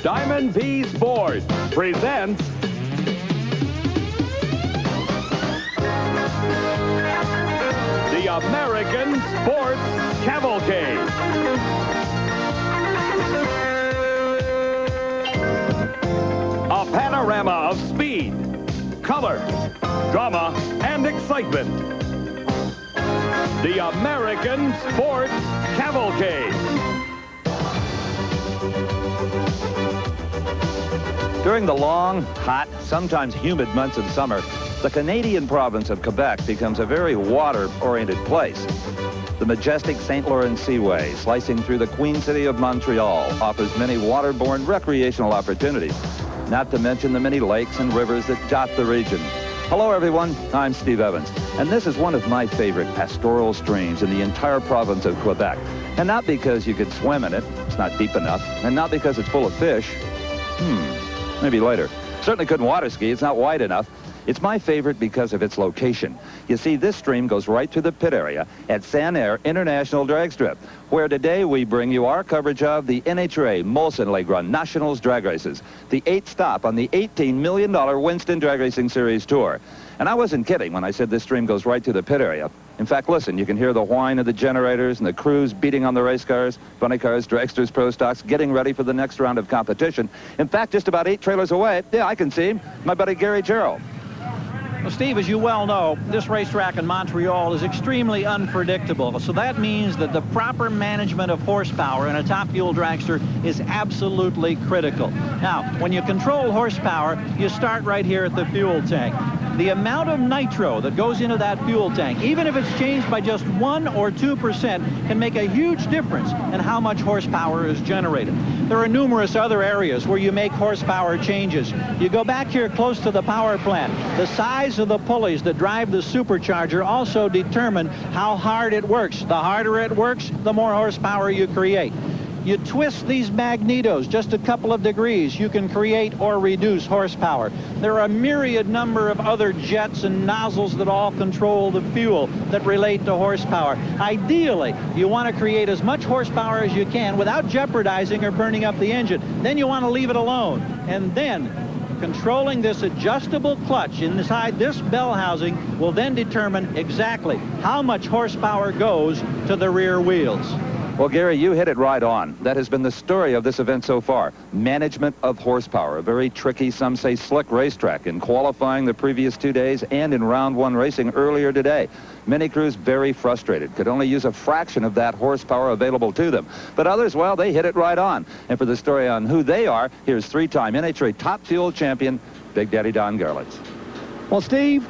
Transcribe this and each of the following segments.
Diamond V Sport presents the American Sports Cavalcade. A panorama of speed, color, drama, and excitement. The American Sports Cavalcade. During the long, hot, sometimes humid months of summer, the Canadian province of Quebec becomes a very water-oriented place. The majestic St. Lawrence Seaway, slicing through the Queen City of Montreal, offers many waterborne recreational opportunities, not to mention the many lakes and rivers that dot the region. Hello, everyone. I'm Steve Evans, and this is one of my favorite pastoral streams in the entire province of Quebec. And not because you could swim in it, it's not deep enough, and not because it's full of fish. Maybe later. Certainly couldn't water ski, it's not wide enough. It's my favorite because of its location. You see, this stream goes right through the pit area at Grandnational International Drag Strip, where today we bring you our coverage of the NHRA Molson Grandnational's drag races, the 8th stop on the $18 million Winston Drag Racing Series Tour. And I wasn't kidding when I said this stream goes right through the pit area. In fact, listen, you can hear the whine of the generators and the crews beating on the race cars, funny cars, dragsters, pro stocks, getting ready for the next round of competition. In fact, just about 8 trailers away, yeah, I can see him, my buddy Gary Gerald. Well, Steve, as you well know, this racetrack in Montreal is extremely unpredictable. So that means that the proper management of horsepower in a top fuel dragster is absolutely critical. Now, when you control horsepower, you start right here at the fuel tank. The amount of nitro that goes into that fuel tank, even if it's changed by just 1 or 2%, can make a huge difference in how much horsepower is generated. There are numerous other areas where you make horsepower changes. You go back here close to the power plant. The size of the pulleys that drive the supercharger also determine how hard it works. The harder it works, the more horsepower you create. You twist these magnetos just a couple of degrees, you can create or reduce horsepower. There are a myriad number of other jets and nozzles that all control the fuel that relate to horsepower. Ideally, you want to create as much horsepower as you can without jeopardizing or burning up the engine. Then you want to leave it alone. And then controlling this adjustable clutch inside this bell housing will then determine exactly how much horsepower goes to the rear wheels. Well, Gary, you hit it right on. That has been the story of this event so far. Management of horsepower, a very tricky, some say slick racetrack in qualifying the previous 2 days and in round 1 racing earlier today. Many crews very frustrated, could only use a fraction of that horsepower available to them. But others, well, they hit it right on. And for the story on who they are, here's 3-time NHRA top fuel champion, Big Daddy Don Garlits. Well, Steve,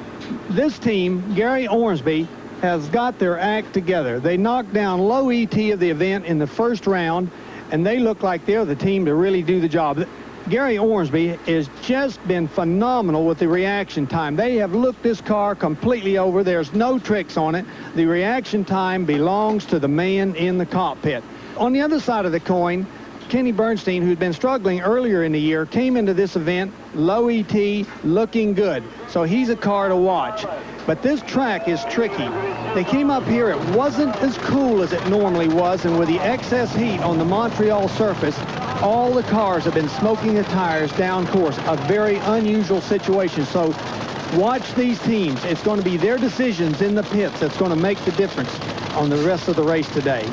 this team, Gary Ormsby, has got their act together. They knocked down low ET of the event in the first round, and they look like they're the team to really do the job. Gary Ormsby has just been phenomenal with the reaction time. They have looked this car completely over. There's no tricks on it. The reaction time belongs to the man in the cockpit. On the other side of the coin, Kenny Bernstein, who'd been struggling earlier in the year, came into this event low ET, looking good. So he's a car to watch. But this track is tricky. They came up here, it wasn't as cool as it normally was, and with the excess heat on the Montreal surface, all the cars have been smoking the tires down course. A very unusual situation. So watch these teams. It's going to be their decisions in the pits that's going to make the difference on the rest of the race today.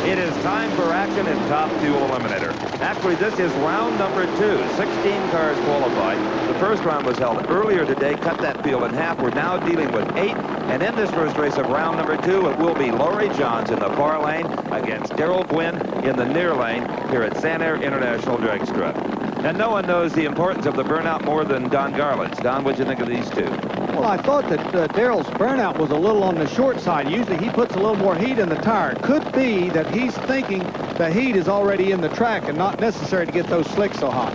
It is time for action in Top Fuel Eliminator. Actually, this is round number 2. 16 cars qualified. The first round was held earlier today, cut that field in half. We're now dealing with 8. And in this first race of round number 2, it will be Laurie Johns in the far lane against Daryl Gwynn in the near lane here at Grandnational International Drag Strip. And no one knows the importance of the burnout more than Don Garlits. Don, what'd you think of these two? Well, I thought that Daryl's burnout was a little on the short side. Usually he puts a little more heat in the tire. It could be that he's thinking the heat is already in the track and not necessary to get those slicks so hot.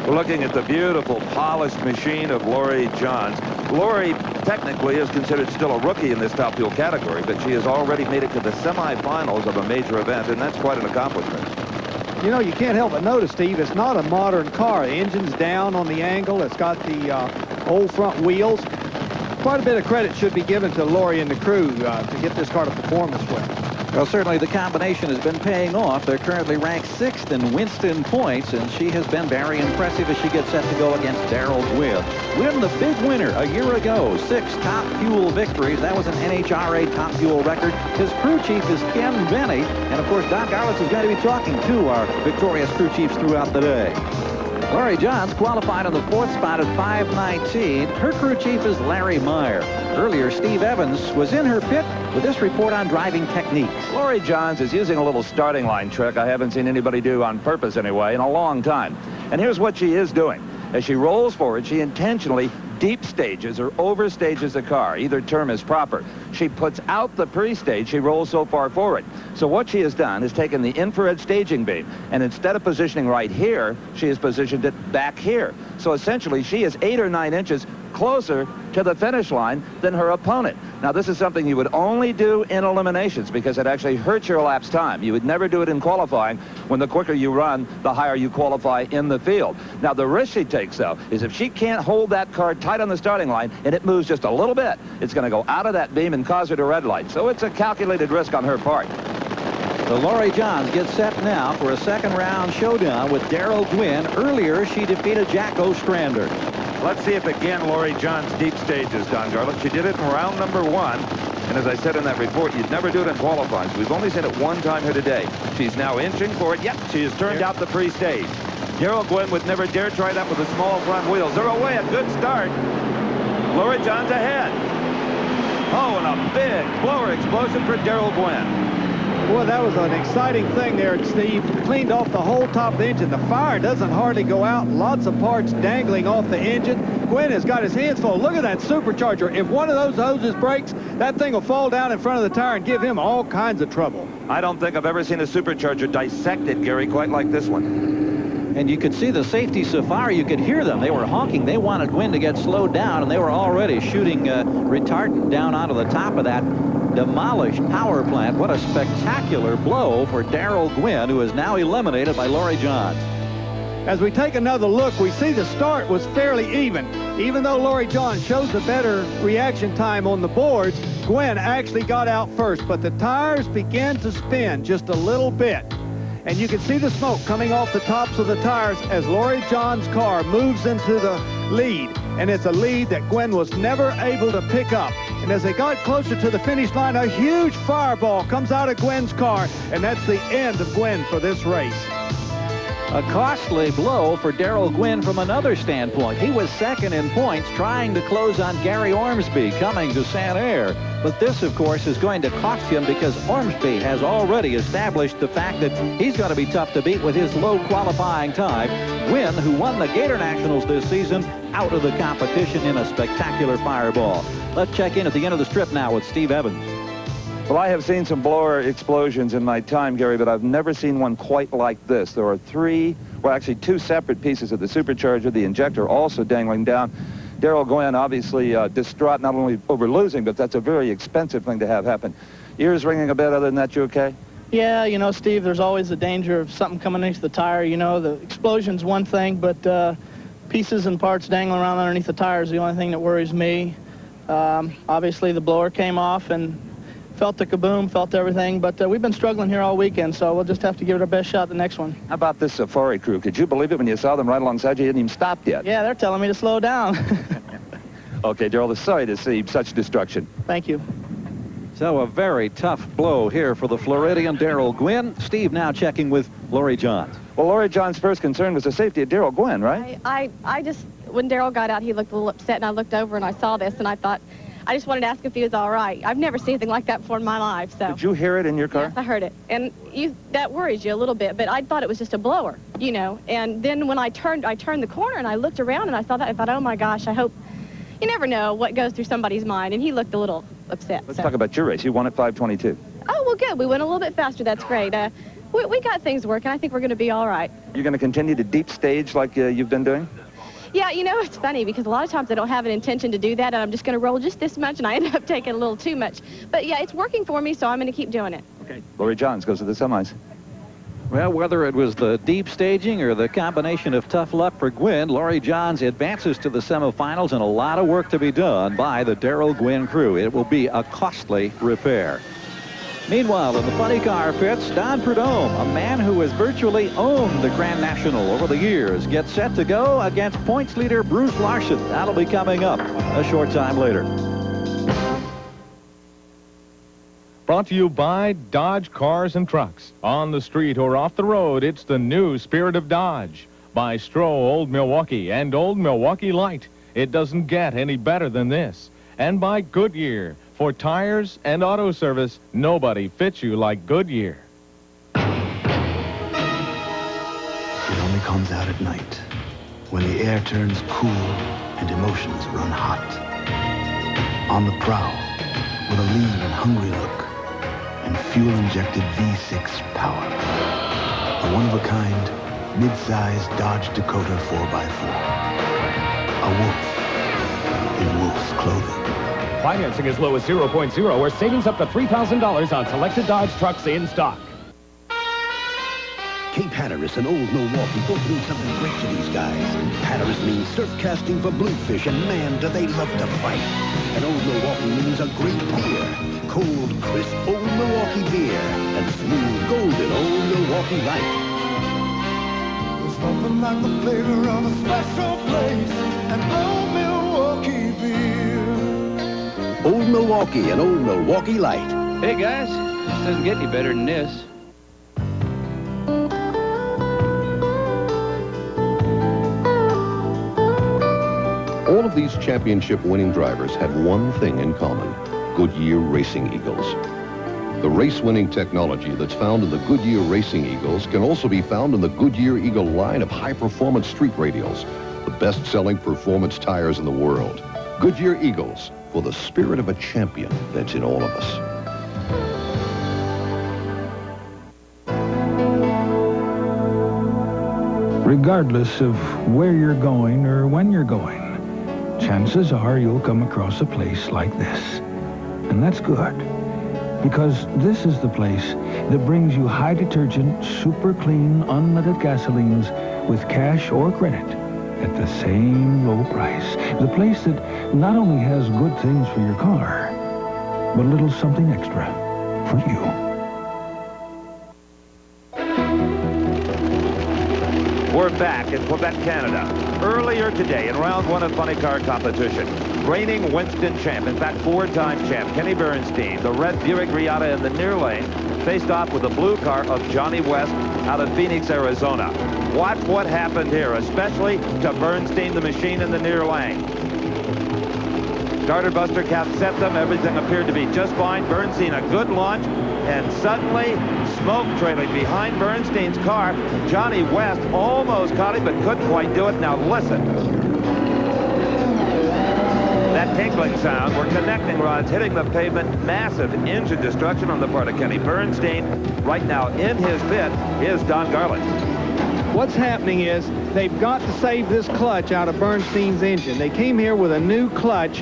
We're looking at the beautiful polished machine of Laurie Johns. Laurie technically is considered still a rookie in this top fuel category, but she has already made it to the semifinals of a major event, and that's quite an accomplishment. You know, you can't help but notice, Steve, it's not a modern car. The engine's down on the angle. It's got the old front wheels. Quite a bit of credit should be given to Laurie and the crew to get this car to perform this way. Well, certainly the combination has been paying off. They're currently ranked 6th in Winston points, and she has been very impressive as she gets set to go against Daryl Gwynn. Gwynn, the big winner a year ago, 6 Top Fuel victories. That was an NHRA Top Fuel record. His crew chief is Ken Benny, and of course, Don Garlitz is going to be talking to our victorious crew chiefs throughout the day. Laurie Johns qualified on the 4th spot at 5:19. Her crew chief is Larry Meyer. Earlier, Steve Evans was in her pit with this report on driving techniques. Laurie Johns is using a little starting line trick I haven't seen anybody do on purpose anyway in a long time. And here's what she is doing. As she rolls forward, she intentionally deep stages or overstages the car. Either term is proper. She puts out the pre-stage, she rolls so far forward. So what she has done is taken the infrared staging beam, and instead of positioning right here, she has positioned it back here. So essentially, she is 8 or 9 inches closer to the finish line than her opponent. Now, this is something you would only do in eliminations because it actually hurts your lapse time. You would never do it in qualifying when the quicker you run, the higher you qualify in the field. Now, the risk she takes, though, is if she can't hold that car tight on the starting line and it moves just a little bit, it's going to go out of that beam and cause her to red light. So it's a calculated risk on her part. So Laurie Johns gets set now for a second round showdown with Daryl Gwynn. Earlier, she defeated Jack Ostrander. Let's see if again Laurie Johns deep stages, Don Garland. She did it in round number 1. And as I said in that report, you'd never do it in qualifying. So we've only seen it one time here today. She's now inching for it. Yep, she has turned out the pre-stage. Daryl Gwynn would never dare try that with the small front wheels. They're away, a good start. Laurie Johns ahead. Oh, and a big blower explosion for Daryl Gwynn. Boy, that was an exciting thing there, Steve. Cleaned off the whole top of the engine. The fire doesn't hardly go out. Lots of parts dangling off the engine. Gwynn has got his hands full. Look at that supercharger. If one of those hoses breaks, that thing will fall down in front of the tire and give him all kinds of trouble. I don't think I've ever seen a supercharger dissected, Gary, quite like this one. And you could see the safety safari. You could hear them. They were honking. They wanted Gwynn to get slowed down, and they were already shooting retardant down onto the top of that demolished power plant. What a spectacular blow for Daryl Gwynn, who is now eliminated by Laurie Johns. As we take another look, we see the start was fairly even. Even though Laurie Johns shows the better reaction time on the boards, Gwynn actually got out first, but the tires began to spin just a little bit. And you can see the smoke coming off the tops of the tires as Laurie Johns' car moves into the lead. And it's a lead that Gwynn was never able to pick up. And as they got closer to the finish line, a huge fireball comes out of Gwynn's car, and that's the end of Gwynn for this race. A costly blow for Daryl Gwynn from another standpoint. He was second in points, trying to close on Gary Ormsby coming to St. Air. But this, of course, is going to cost him because Ormsby has already established the fact that he's going to be tough to beat with his low qualifying time. Gwynn, who won the Gator Nationals this season, out of the competition in a spectacular fireball. Let's check in at the end of the strip now with Steve Evans. Well, I have seen some blower explosions in my time, Gary, but I've never seen one quite like this. There are actually two separate pieces of the supercharger, the injector also dangling down. Daryl Gwynn obviously distraught not only over losing, but that's a very expensive thing to have happen. Ears ringing a bit. Other than that, you okay? Yeah, you know, Steve, there's always the danger of something coming into the tire. You know, the explosion's one thing, but pieces and parts dangling around underneath the tire is the only thing that worries me. Obviously, the blower came off and felt the kaboom, felt everything, but we've been struggling here all weekend, so we'll just have to give it our best shot the next one. How about this safari crew? Could you believe it when you saw them right alongside you? You hadn't even stopped yet. Yeah, they're telling me to slow down. Okay, Daryl, sorry to see such destruction. Thank you. So a very tough blow here for the Floridian Daryl Gwynn. Steve now checking with Laurie Johns. Well, Laurie Johns' first concern was the safety of Daryl Gwynn, right? I just, when Daryl got out, he looked a little upset, and I looked over and I saw this, and I thought, I just wanted to ask if he was all right. I've never seen anything like that before in my life. So. Did you hear it in your car? Yes, I heard it. And that worries you a little bit, but I thought it was just a blower, you know. And then when I turned the corner and I looked around and I saw that, I thought, oh my gosh, I hope, you never know what goes through somebody's mind. And he looked a little upset. Let's talk about your race. You won at 5:22. Oh, well, good. We went a little bit faster. That's great. We got things working. I think we're going to be all right. You're going to continue to deep stage like you've been doing? Yeah, you know, it's funny because a lot of times I don't have an intention to do that, and I'm just going to roll just this much, and I end up taking a little too much. But, yeah, it's working for me, so I'm going to keep doing it. Okay. Laurie Johns goes to the semis. Well, whether it was the deep staging or the combination of tough luck for Gwynn, Laurie Johns advances to the semifinals, and a lot of work to be done by the Daryl Gwynn crew. It will be a costly repair. Meanwhile, in the funny car pits, Don Prudhomme, a man who has virtually owned the Grand National over the years, gets set to go against points leader Bruce Larson. That'll be coming up a short time later. Brought to you by Dodge Cars and Trucks. On the street or off the road, it's the new spirit of Dodge. By Stroh Old Milwaukee and Old Milwaukee Light. It doesn't get any better than this. And by Goodyear. For tires and auto service, nobody fits you like Goodyear. It only comes out at night, when the air turns cool and emotions run hot. On the prowl, with a lean and hungry look, and fuel-injected V6 power. A one-of-a-kind, mid-sized Dodge Dakota 4x4. A wolf in wolf's clothing. Financing as low as 0.0 or savings up to $3,000 on selected Dodge trucks in stock. Cape Hatteras and Old Milwaukee both mean something great to these guys. Hatteras means surf casting for bluefish, and man, do they love to fight. And Old Milwaukee means a great beer. Cold, crisp Old Milwaukee beer. And smooth, golden Old Milwaukee Light. There's nothing like the flavor of a special place. And Old Milwaukee beer. Old Milwaukee and Old Milwaukee Light. Hey, guys, this doesn't get any better than this. All of these championship-winning drivers had one thing in common: Goodyear Racing Eagles. The race-winning technology that's found in the Goodyear Racing Eagles can also be found in the Goodyear Eagle line of high-performance street radials, the best-selling performance tires in the world. Goodyear Eagles, for the spirit of a champion that's in all of us. Regardless of where you're going or when you're going, chances are you'll come across a place like this. And that's good, because this is the place that brings you high detergent, super clean, unleaded gasolines with cash or credit at the same low price. The place that not only has good things for your car, but a little something extra for you. We're back in Quebec, Canada. Earlier today in round one of funny car competition, reigning Winston champ, in fact four-time champ, Kenny Bernstein, the red Buick Riata in the near lane, faced off with the blue car of Johnny West out of Phoenix, Arizona. Watch what happened here, especially to Bernstein, the machine in the near lane. Starter buster cap set them. Everything appeared to be just fine. Bernstein, a good launch. And suddenly, smoke trailing behind Bernstein's car. Johnny West almost caught him, but couldn't quite do it. Now listen. That tinkling sound, we're connecting rods hitting the pavement. Massive engine destruction on the part of Kenny Bernstein. Right now in his pit is Don Garland. What's happening is they've got to save this clutch out of Bernstein's engine. They came here with a new clutch,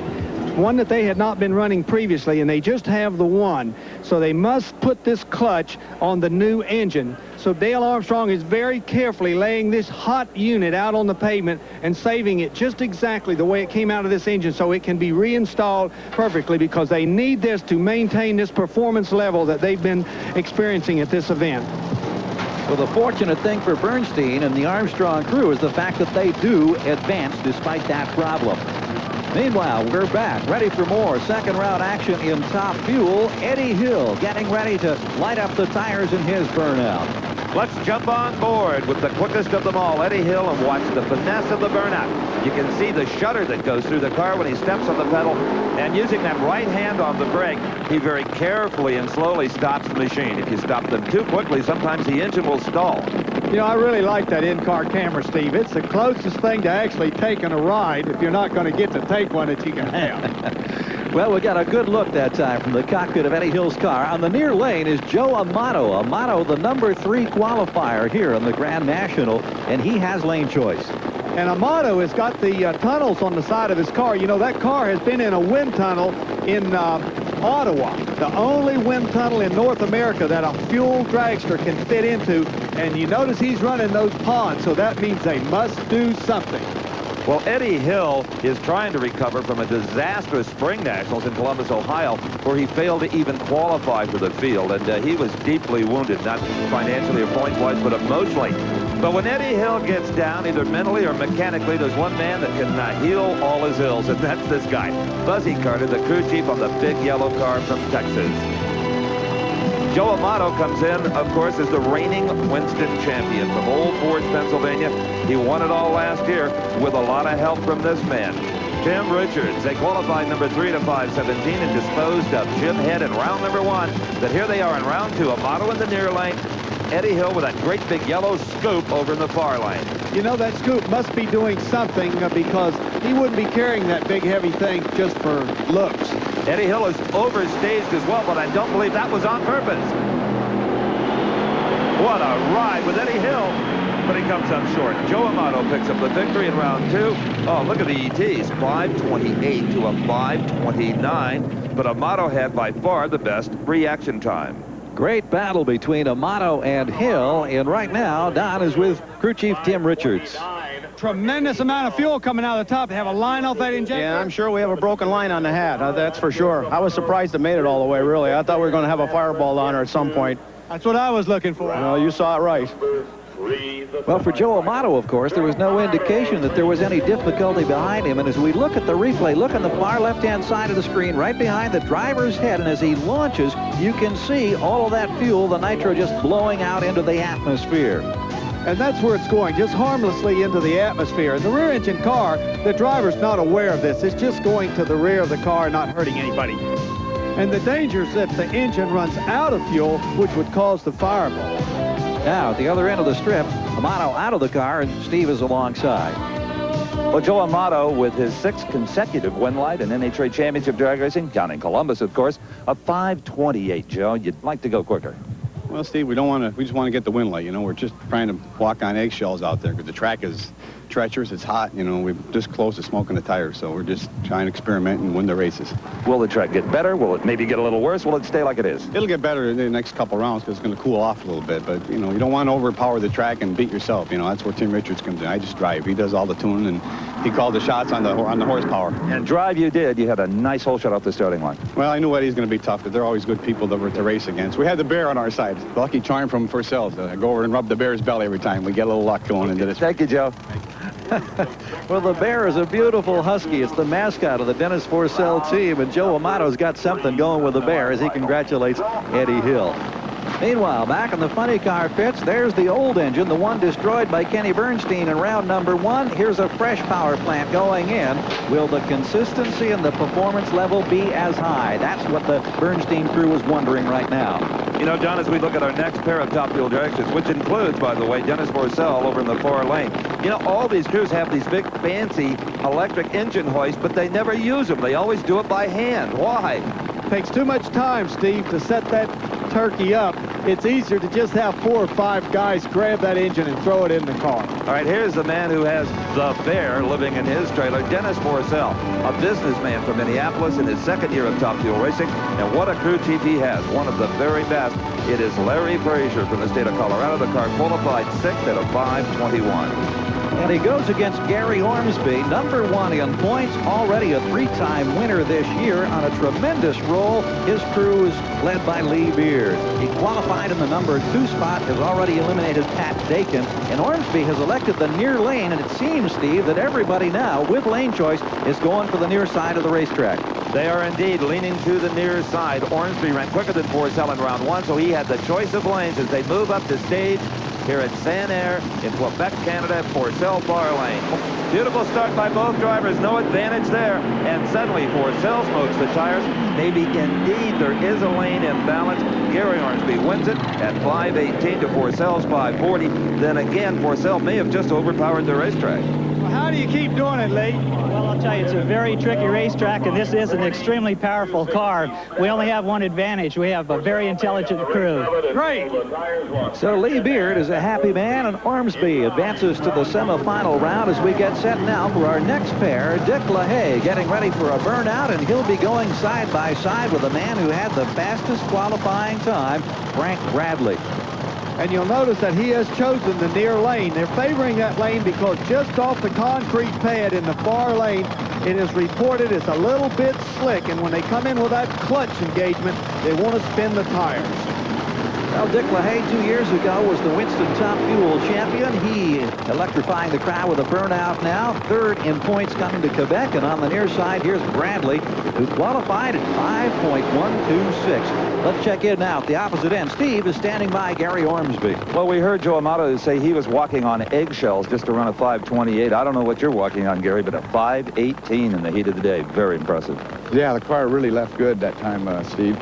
one that they had not been running previously, and they just have the one. So they must put this clutch on the new engine. So Dale Armstrong is very carefully laying this hot unit out on the pavement and saving it just exactly the way it came out of this engine so it can be reinstalled perfectly, because they need this to maintain this performance level that they've been experiencing at this event. Well, the fortunate thing for Bernstein and the Armstrong crew is the fact that they do advance despite that problem. Meanwhile, we're back, ready for more second round action in Top Fuel. Eddie Hill getting ready to light up the tires in his burnout. Let's jump on board with the quickest of them all, Eddie Hill, and watch the finesse of the burnout. You can see the shudder that goes through the car when he steps on the pedal, and using that right hand on the brake, he very carefully and slowly stops the machine. If you stop them too quickly, sometimes the engine will stall. You know, I really like that in-car camera, Steve. It's the closest thing to actually taking a ride if you're not going to get to take one that you can have. Well, we got a good look that time from the cockpit of Eddie Hill's car. On the near lane is Joe Amato. Amato, the number 3 qualifier here on the Grand National, and he has lane choice. And Amato has got the tunnels on the side of his car. You know, that car has been in a wind tunnel in Ottawa, the only wind tunnel in North America that a fuel dragster can fit into. And you notice he's running those ponds, so that means they must do something. Well, Eddie Hill is trying to recover from a disastrous spring nationals in Columbus, Ohio, where he failed to even qualify for the field. And he was deeply wounded, not financially or points-wise, but emotionally. But when Eddie Hill gets down, either mentally or mechanically, there's one man that can heal all his ills, and that's this guy, Buzzy Carter, the crew chief on the big yellow car from Texas. Joe Amato comes in, of course, as the reigning Winston champion from Old Forge, Pennsylvania. He won it all last year with a lot of help from this man, Tim Richards. They qualified number 3 to 5:17 and disposed of Jim Head in round number 1. But here they are in round 2. Amato in the near lane. Eddie Hill with that great big yellow scoop over in the far lane. You know, that scoop must be doing something because he wouldn't be carrying that big heavy thing just for looks. Eddie Hill is overstaged as well, but I don't believe that was on purpose. What a ride with Eddie Hill, but he comes up short. Joe Amato picks up the victory in round 2. Oh, look at the ETs, 5:28 to a 5:29, but Amato had by far the best reaction time. Great battle between Amato and Hill, and right now, Don is with crew chief Tim Richards. Tremendous amount of fuel coming out of the top to have a line off that injector. Yeah, I'm sure we have a broken line on the hat. That's for sure. I was surprised it made it all the way, really. I thought we were going to have a fireball on her at some point. That's what I was looking for. Well, you saw it right. Well, for Joe Amato, of course, there was no indication that there was any difficulty behind him. And as we look at the replay, look on the far left-hand side of the screen, right behind the driver's head. And as he launches, you can see all of that fuel, the nitro, just blowing out into the atmosphere. And that's where it's going, just harmlessly into the atmosphere. In the rear engine car, the driver's not aware of this. It's just going to the rear of the car, not hurting anybody. And the danger is if the engine runs out of fuel, which would cause the fireball. Now, at the other end of the strip, Amato out of the car, and Steve is alongside. Well, Joe Amato, with his 6th consecutive win light in NHRA Championship drag racing, counting Columbus, of course, a 5:28, Joe. You'd like to go quicker. Well, Steve, we just want to get the win light. You know, we're just trying to walk on eggshells out there because the track is treacherous, it's hot. You know, we're just close to smoking the tires, so we're just trying to experiment and win the races. Will the track get better? Will it maybe get a little worse? Will it stay like it is? It'll get better in the next couple rounds because it's going to cool off a little bit. But, you know, you don't want to overpower the track and beat yourself. You know, that's where Tim Richards comes in. I just drive. He does all the tuning, and he called the shots on the horsepower. And drive you did. You had a nice hole shot off the starting line. Well, I knew Eddie's going to be tough, but they're always good people to race against. We had the bear on our side. Lucky charm from Forsell's. I go over and rub the bear's belly every time. We get a little luck going into this. Thank you, Joe. Well, the bear is a beautiful husky. It's the mascot of the Dennis Forsell team, and Joe Amato's got something going with the bear as he congratulates Eddie Hill. Meanwhile, back in the funny car pits, there's the old engine, the one destroyed by Kenny Bernstein in round number 1. Here's a fresh power plant going in. Will the consistency and the performance level be as high? That's what the Bernstein crew is wondering right now. You know, John, as we look at our next pair of Top Fuel directions, which includes, by the way, Dennis Forsell over in the far lane, you know, all these crews have these big, fancy electric engine hoists, but they never use them. They always do it by hand. Why? Takes too much time, Steve, to set that turkey up. It's easier to just have 4 or 5 guys grab that engine and throw it in the car. All right, here's the man who has the bear living in his trailer, Dennis Forsell, a businessman from Minneapolis in his 2nd year of Top Fuel racing. And what a crew chief he has, one of the very best. It is Larry Frazier from the state of Colorado. The car qualified 6th at a 5:21. And he goes against Gary Ormsby, number 1 in points, already a 3-time winner this year on a tremendous roll. His crew is led by Lee Beard. He qualified in the number 2 spot, has already eliminated Pat Dakin, and Ormsby has elected the near lane, and it seems, Steve, that everybody now, with lane choice, is going for the near side of the racetrack. They are indeed leaning to the near side. Ormsby ran quicker than Forsell in round 1, so he had the choice of lanes as they move up the stage here at Saint-Air in Quebec, Canada, Forsell far lane. Beautiful start by both drivers, no advantage there. And suddenly Forsell smokes the tires. Maybe indeed there is a lane imbalance. Gary Ormsby wins it at 5:18 to Forsell's 5:40. Then again, Forsell may have just overpowered the racetrack. Well, how do you keep doing it, Lee? Well, I'll tell you, it's a very tricky racetrack, and this is an extremely powerful car. We only have one advantage. We have a very intelligent crew. Great. So Lee Beard is a happy man, and Ormsby advances to the semifinal round as we get set now for our next pair. Dick LaHaye getting ready for a burnout, and he'll be going side by side with a man who had the fastest qualifying time, Frank Bradley. And you'll notice that he has chosen the near lane. They're favoring that lane because just off the concrete pad in the far lane, it is reported it's a little bit slick. And when they come in with that clutch engagement, they want to spin the tires. Well, Dick LaHaye 2 years ago was the Winston Top Fuel champion. He electrifying the crowd with a burnout now. Third in points coming to Quebec. And on the near side, here's Bradley, who qualified at 5.126. Let's check in now at the opposite end. Steve is standing by Gary Ormsby. Well, we heard Joe Amato say he was walking on eggshells just to run a 5:28. I don't know what you're walking on, Gary, but a 5:18 in the heat of the day. Very impressive. Yeah, the car really left good that time, Steve.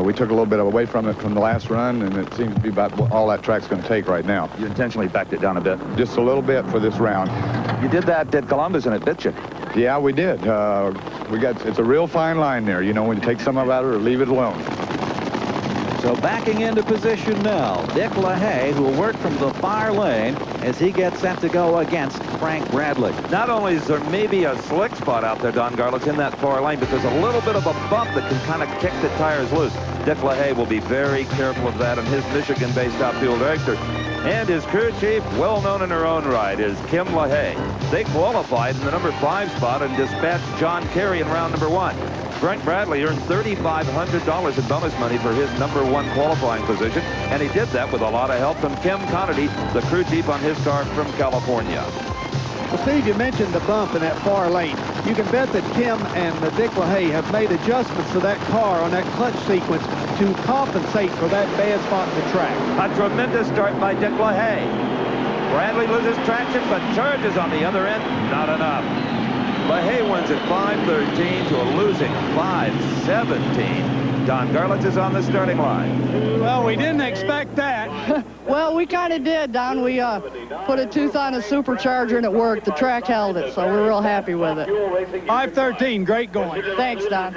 We took a little bit away from it from the last run, and it seems to be about all that track's going to take right now. You intentionally backed it down a bit? Just a little bit for this round. You did that at Columbus, and it bit you. Yeah, we did. It's a real fine line there, you know, when you take some of it or leave it alone. So backing into position now, Dick LaHaye, who will work from the far lane as he gets set to go against Frank Bradley. Not only is there maybe a slick spot out there, Don Garlits, in that far lane, but there's a little bit of a bump that can kind of kick the tires loose. Dick LaHaye will be very careful of that, and his Michigan-based top fuel dragster. And his crew chief, well known in her own right, is Kim LaHaye. They qualified in the number 5 spot and dispatched John Kerry in round number 1. Frank Bradley earned $3,500 in bonus money for his number 1 qualifying position, and he did that with a lot of help from Kim Conity, the crew chief on his car from California. Well, Steve, you mentioned the bump in that far lane. You can bet that Kim and Dick LaHaye have made adjustments to that car on that clutch sequence to compensate for that bad spot in the track. A tremendous start by Dick LaHaye. Bradley loses traction, but charges on the other end. Not enough. LaHaye wins at 5:13 to a losing 5:17. Don Garlits is on the starting line. Well, we didn't expect that. Well, we kind of did, Don. We put a tooth on a supercharger and it worked. The track held it, so we're real happy with it. 5:13, great going. Thanks, Don.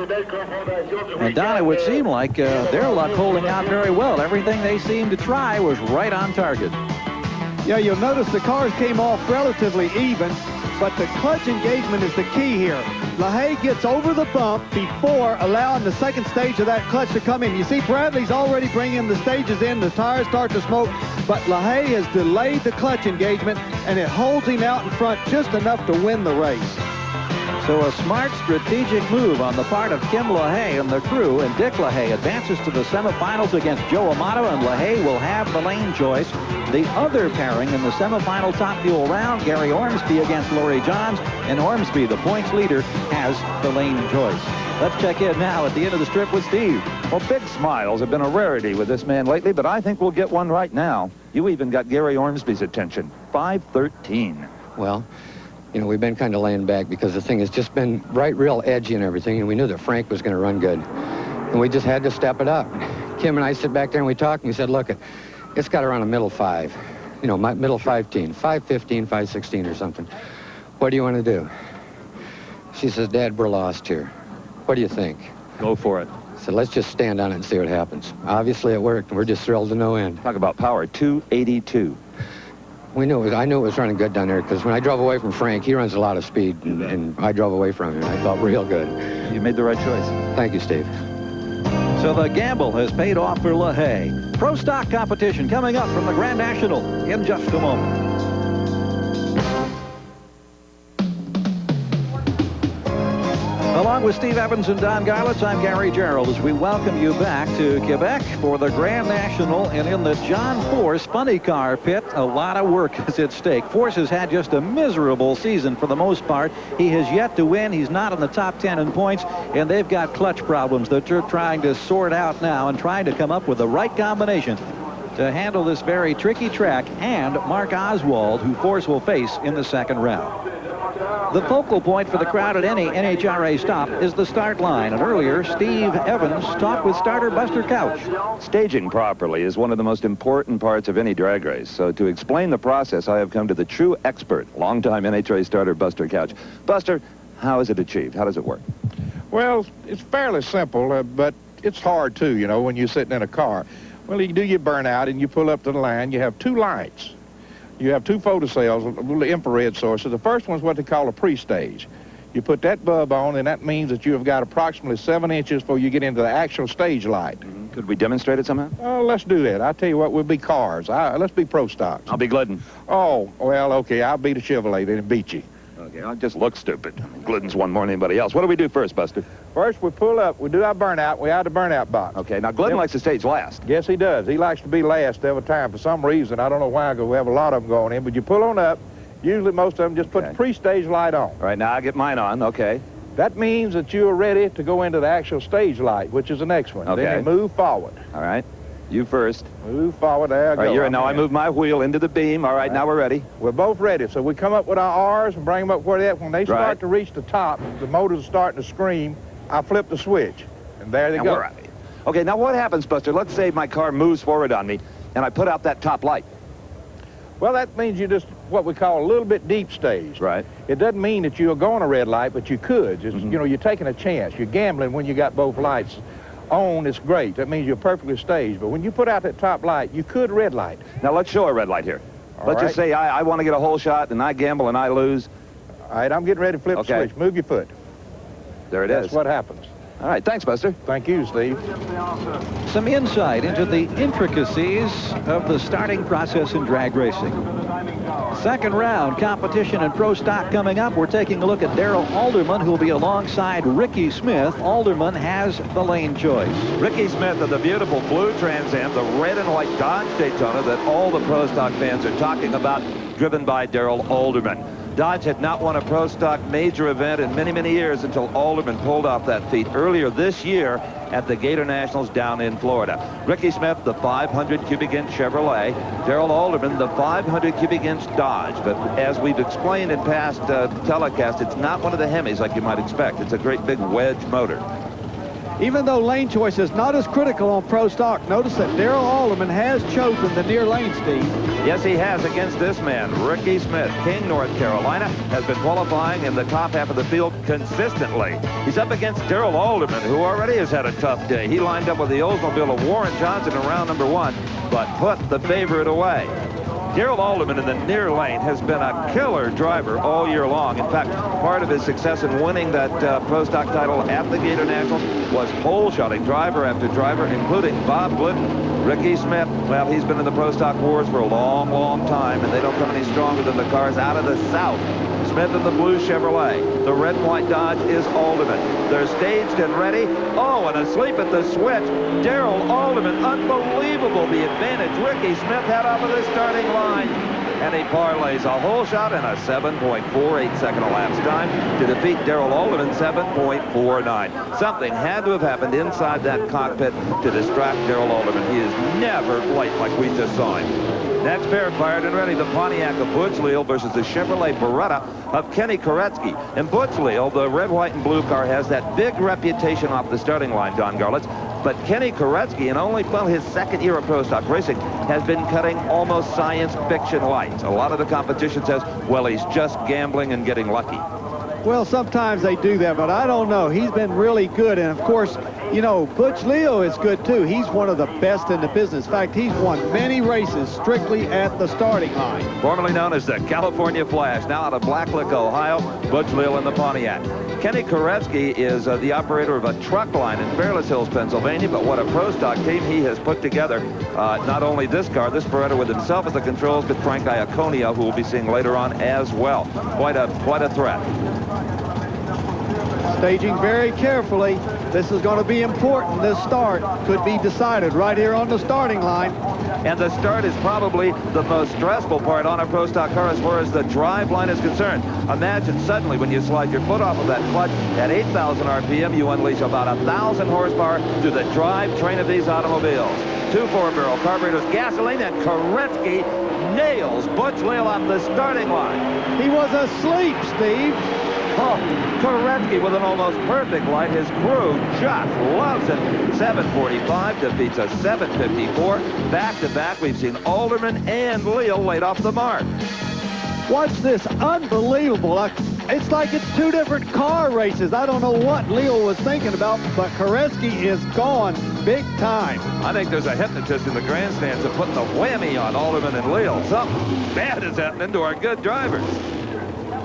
And Don, it would seem like their luck holding out very well. Everything they seemed to try was right on target. Yeah, you'll notice the cars came off relatively even, but the clutch engagement is the key here. LaHaye gets over the bump before allowing the second stage of that clutch to come in. You see Bradley's already bringing the stages in. The tires start to smoke, but LaHaye has delayed the clutch engagement, and it holds him out in front just enough to win the race. So a smart strategic move on the part of Kim LaHaye and the crew, and Dick LaHaye advances to the semifinals against Joe Amato, and LaHaye will have the lane choice. The other pairing in the semifinal top fuel round, Gary Ormsby against Laurie Johns, and Ormsby, the points leader, has the lane choice. Let's check in now at the end of the strip with Steve. Well, big smiles have been a rarity with this man lately, but I think we'll get one right now. You even got Gary Ormsby's attention. 5:13. Well, you know, we've been kind of laying back because the thing has just been real edgy and everything, and we knew that Frank was going to run good. And we just had to step it up. Kim and I sit back there and we talked, and we said, look, it's got to run a middle 5. You know, middle 5-15, 5:15, 5:16 or something. What do you want to do? She says, Dad, we're lost here. What do you think? Go for it. I said, let's just stand on it and see what happens. Obviously, it worked, and we're just thrilled to no end. Talk about power, 282. I knew it was running good down there, because when I drove away from Frank, he runs a lot of speed, and I drove away from him, and I felt real good. You made the right choice. Thank you, Steve. So the gamble has paid off for LaHaye. Pro stock competition coming up from the Grand National in just a moment. Along with Steve Evans and Don Garlits, I'm Gary Gerald as we welcome you back to Quebec for the Grand National. And in the John Force funny car pit, a lot of work is at stake. Force has had just a miserable season for the most part. He has yet to win. He's not in the top 10 in points, and they've got clutch problems that they're trying to sort out now and trying to come up with the right combination to handle this very tricky track and Mark Oswald, who Force will face in the second round. The focal point for the crowd at any NHRA stop is the start line. And earlier, Steve Evans talked with starter Buster Couch. Staging properly is one of the most important parts of any drag race. So to explain the process, I have come to the true expert, longtime NHRA starter Buster Couch. Buster, how is it achieved? How does it work? Well, it's fairly simple, but it's hard too, you know, when you're sitting in a car. Well, you do your burnout and you pull up to the line. You have 2 lights. You have 2 photocells, little infrared sources. The first one's what they call a pre-stage. You put that bulb on, and that means that you have got approximately 7 inches before you get into the actual stage light. Could we demonstrate it somehow? Oh, let's do that. I'll tell you what, we'll be cars. Let's be pro stocks. I'll be Glidden. Oh, well, okay, I'll be the Chevrolet, then beat you. Okay, I'll just look stupid. I mean, Glidden's won more than anybody else. What do we do first, Buster? First, we pull up. We do our burnout. We add the burnout box. Okay, now Glidden likes to stage last. Yes, he does. He likes to be last every time for some reason. I don't know why, because we have a lot of them going in. But you pull on up. Usually most of them just put the pre-stage light on. All right, now I get mine on. Okay. That means that you are ready to go into the actual stage light, which is the next one. Okay. Then you move forward. All right. You first. Move forward. There I go. All right, now I move my wheel into the beam. All right, now we're ready. We're both ready. So we come up with our R's and bring them up where they're at. When they start to reach the top, the motor's starting to scream, I flip the switch. And there they go. We're ready. Okay, now what happens, Buster? Let's say my car moves forward on me, and I put out that top light. Well, that means you just what we call a little bit deep stage. Right. It doesn't mean that you're going a red light, but you could. Just, you know, you're taking a chance. You're gambling when you got both lights on. It's great. That means you're perfectly staged. But when you put out that top light, you could red light. Now, let's show a red light here. Let's just say I want to get a hole shot, and I gamble, and I lose. All right, I'm getting ready to flip the switch. Move your foot. There it is. That's what happens. All right, thanks, Buster. Thank you, Steve. Some insight into the intricacies of the starting process in drag racing. Second round competition in pro stock coming up. We're taking a look at Darrell Alderman, who will be alongside Ricky Smith. Alderman has the lane choice. Ricky Smith of the beautiful blue Trans Am, the red and white Dodge Daytona that all the pro stock fans are talking about, driven by Darrell Alderman. Dodge had not won a pro stock major event in many, many years until Alderman pulled off that feat earlier this year at the Gator Nationals down in Florida. Ricky Smith, the 500 cubic inch Chevrolet. Darrell Alderman, the 500 cubic inch Dodge. But as we've explained in past telecasts, it's not one of the Hemis like you might expect. It's a great big wedge motor. Even though lane choice is not as critical on pro stock, notice that Darrell Alderman has chosen the near lane, Steve. Yes, he has against this man, Ricky Smith. King, North Carolina, has been qualifying in the top half of the field consistently. He's up against Darrell Alderman, who already has had a tough day. He lined up with the Oldsmobile of Warren Johnson in round number 1, but put the favorite away. Darrell Alderman in the near lane has been a killer driver all year long. In fact, part of his success in winning that pro stock title at the Gator Nationals was pole-shotting driver after driver, including Bob Glidden. Ricky Smith, well, he's been in the pro stock wars for a long, long time, and they don't come any stronger than the cars out of the South. Smith in the blue Chevrolet. The red and white Dodge is Alderman. They're staged and ready. Oh, and asleep at the switch. Darrell Alderman, unbelievable the advantage Ricky Smith had off of the starting line. And he parlays a hole shot and a 7.48 second elapsed time to defeat Darrell Alderman 7.49. Something had to have happened inside that cockpit to distract Darrell Alderman. He is never late like we just saw him. Next pair fired and ready, the Pontiac of Butch Leal versus the Chevrolet Beretta of Kenny Koretsky. And Butch Leal, the red, white, and blue car, has that big reputation off the starting line, Don Garlitz. But Kenny Koretsky, in only, well, his second year of pro stock racing, has been cutting almost science fiction lights. A lot of the competition says, well, he's just gambling and getting lucky. Well, sometimes they do that, but I don't know. He's been really good, and of course, you know, Butch Leal is good too. He's one of the best in the business. In fact, he's won many races strictly at the starting line. Formerly known as the California Flash, now out of Blacklick, Ohio, Butch Leal in the Pontiac. Kenny Koretsky is the operator of a truck line in Fairless Hills, Pennsylvania, but what a pro stock team he has put together. Not only this car, this Beretta with himself at the controls, but Frank Iaconia, who we'll be seeing later on as well. Quite a threat. Staging very carefully. This is going to be important. This start could be decided right here on the starting line. And the start is probably the most stressful part on a pro stock car as far as the drive line is concerned. Imagine suddenly when you slide your foot off of that clutch at 8,000 RPM, you unleash about 1,000 horsepower to the drive train of these automobiles. 2 4-barrel carburetors, gasoline, and Koretsky nails Butch Leal off the starting line. He was asleep, Steve. Oh, Koretsky with an almost perfect light. His crew just loves it. 745 defeats a 754. Back-to-back, we've seen Alderman and Leal laid off the mark. Watch this. Unbelievable. It's like it's 2 different car races. I don't know what Leal was thinking about, but Koretsky is gone big time. I think there's a hypnotist in the grandstands of putting the whammy on Alderman and Leal. Something bad is happening to our good drivers.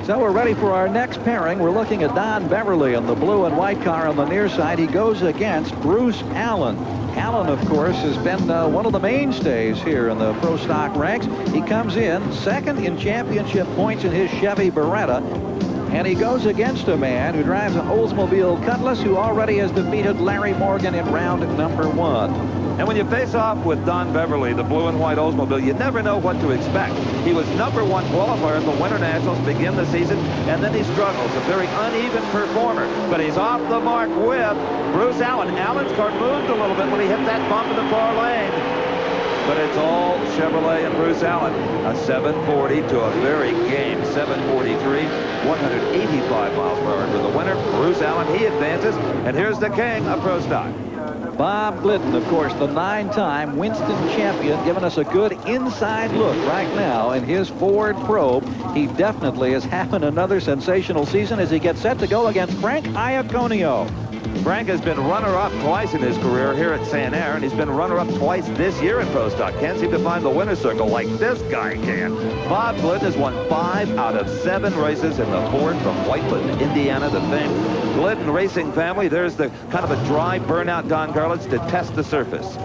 So we're ready for our next pairing. We're looking at Don Beverly in the blue and white car on the near side. He goes against Bruce Allen. Allen, of course, has been one of the mainstays here in the pro stock ranks. He comes in second in championship points in his Chevy Beretta, and he goes against a man who drives an Oldsmobile Cutlass who already has defeated Larry Morgan in round number 1. And when you face off with Don Beverly, the blue and white Oldsmobile, you never know what to expect. He was number 1 qualifier at the Winter Nationals to begin the season, and then he struggles. A very uneven performer. But he's off the mark with Bruce Allen. Allen's car moved a little bit when he hit that bump in the far lane. But it's all Chevrolet and Bruce Allen. A 740 to a very game 743, 185 miles per hour for the winner. Bruce Allen, he advances, and here's the king of pro stock. Bob Glidden, of course, the 9-time Winston champion, giving us a good inside look right now in his Ford Probe. He definitely is having another sensational season as he gets set to go against Frank Iaconio. Frank has been runner-up twice in his career here at San Air, and he's been runner-up twice this year in pro stock. Can't seem to find the winner's circle like this guy can. Bob Glidden has won 5 out of 7 races in the Ford from Whiteland, Indiana, the famed Glidden racing family. There's the kind of a dry burnout, Don Garlitz, to test the surface.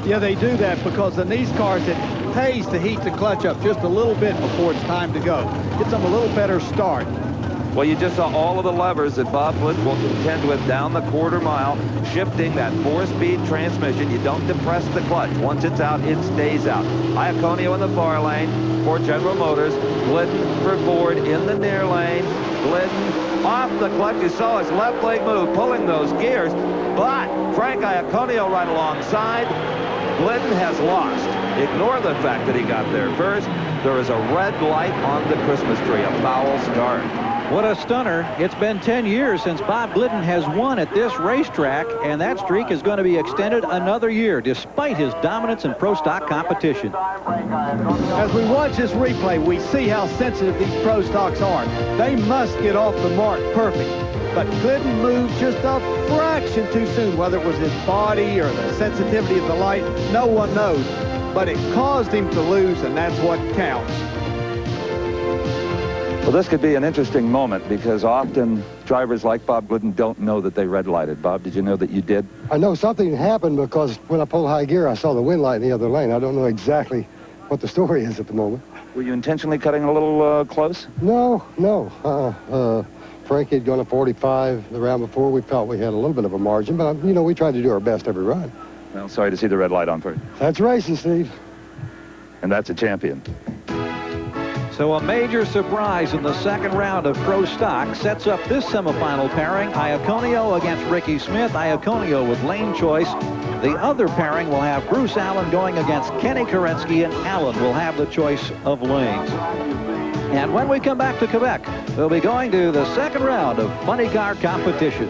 Yeah, they do that because in these cars it pays to heat the clutch up just a little bit before it's time to go. Gets them a little better start. Well, you just saw all of the levers that Bob Glidden will contend with down the quarter mile, shifting that 4-speed transmission. You don't depress the clutch. Once it's out, it stays out. Iaconio in the far lane for General Motors. Glidden for Ford in the near lane. Glidden off the clutch. You saw his left leg move, pulling those gears. But Frank Iaconio right alongside. Glidden has lost. Ignore the fact that he got there first. There is a red light on the Christmas tree, a foul start. What a stunner. It's been 10 years since Bob Glidden has won at this racetrack, and that streak is going to be extended another year, despite his dominance in pro stock competition. As we watch this replay, we see how sensitive these pro stocks are. They must get off the mark perfect. But Glidden moved just a fraction too soon, whether it was his body or the sensitivity of the light, no one knows. But it caused him to lose, and that's what counts. Well, this could be an interesting moment because often drivers like Bob Glidden don't know that they red lighted. Bob, did you know that you did? I know something happened because when I pulled high gear, I saw the wind light in the other lane. I don't know exactly what the story is at the moment. Were you intentionally cutting a little close? No. Frankie had gone to 45 the round before. We felt we had a little bit of a margin, but, you know, we tried to do our best every run. Well, sorry to see the red light on for you. That's racing, Steve. And that's a champion. So a major surprise in the second round of pro stock sets up this semifinal pairing. Iaconio against Ricky Smith. Iaconio with lane choice. The other pairing will have Bruce Allen going against Kenny Kerensky, and Allen will have the choice of lanes. And when we come back to Quebec, we'll be going to the second round of funny car competition.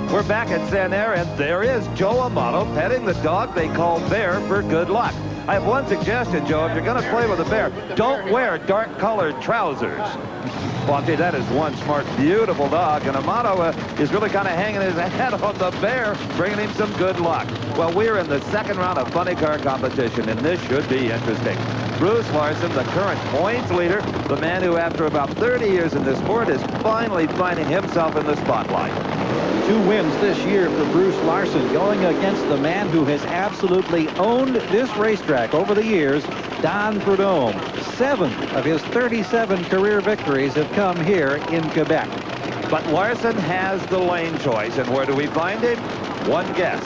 We're back at San Air, and there is Joe Amato petting the dog they call Bear for good luck. I have one suggestion, Joe. If you're going to play with a bear, don't wear dark-colored trousers. Well, I'll tell you, that is one smart, beautiful dog, and Amato is really kind of hanging his head on the bear, bringing him some good luck. Well, we're in the second round of funny car competition, and this should be interesting. Bruce Larson, the current points leader, the man who, after about 30 years in this sport, is finally finding himself in the spotlight. 2 wins this year for Bruce Larson, going against the man who has absolutely owned this racetrack over the years, Don Prudhomme. 7 of his 37 career victories have come here in Quebec. But Larson has the lane choice, and where do we find him? One guess.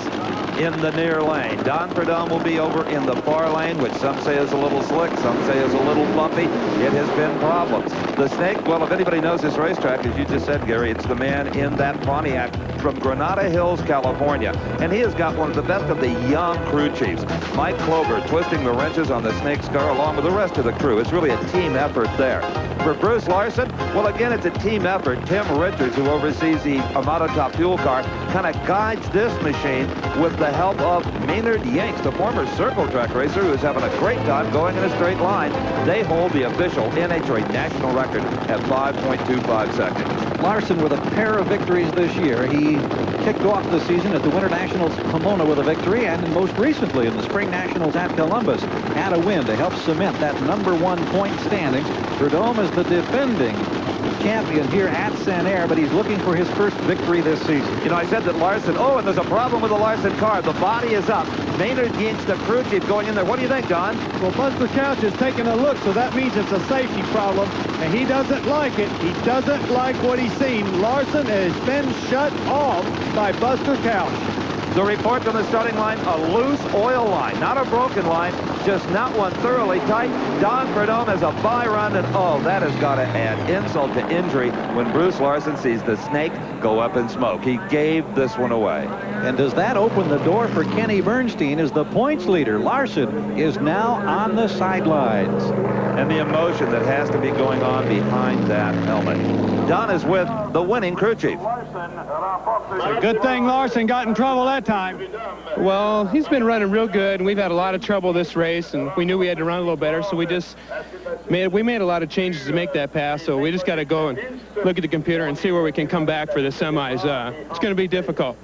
In the near lane. Don Prudhomme will be over in the far lane, which some say is a little slick, some say is a little bumpy. It has been problems. The Snake, well, if anybody knows this racetrack, as you just said, Gary, it's the man in that Pontiac from Granada Hills, California. And he has got one of the best of the young crew chiefs. Mike Clover twisting the wrenches on the Snake's car along with the rest of the crew. It's really a team effort there. For Bruce Larson, well, again, it's a team effort. Tim Richards, who oversees the Amato Top Fuel car, kind of guides this machine with the help of Maynard Yanks, the former circle track racer who is having a great time going in a straight line. They hold the official NHRA national record at 5.25 seconds. Larson with a pair of victories this year. He kicked off the season at the Winter Nationals Pomona with a victory, and most recently in the Spring Nationals at Columbus had a win to help cement that #1 point standings. Prudhomme is the defending champion here at Saint Air, but he's looking for his first victory this season. You know, I said that Larson, and there's a problem with the Larson car. The body is up. Maynard against the crew chief going in there. What do you think, Don? Well, Buster Couch is taking a look, so that means it's a safety problem, and he doesn't like it. He doesn't like what he's seen. Larson has been shut off by Buster Couch. The report from the starting line, a loose oil line, not a broken line, just not one thoroughly tight. Don Prudhomme has a by run, and that has got to add insult to injury when Bruce Larson sees the snake go up in smoke. He gave this one away. And does that open the door for Kenny Bernstein as the points leader? Larson is now on the sidelines. And the emotion that has to be going on behind that helmet. Don is with the winning crew chief. It's a good thing Larson got in trouble that time. Well, he's been running real good, and we've had a lot of trouble this race, and we knew we had to run a little better, so we made a lot of changes to make that pass, so we just got to go and look at the computer and see where we can come back for the semis. It's going to be difficult.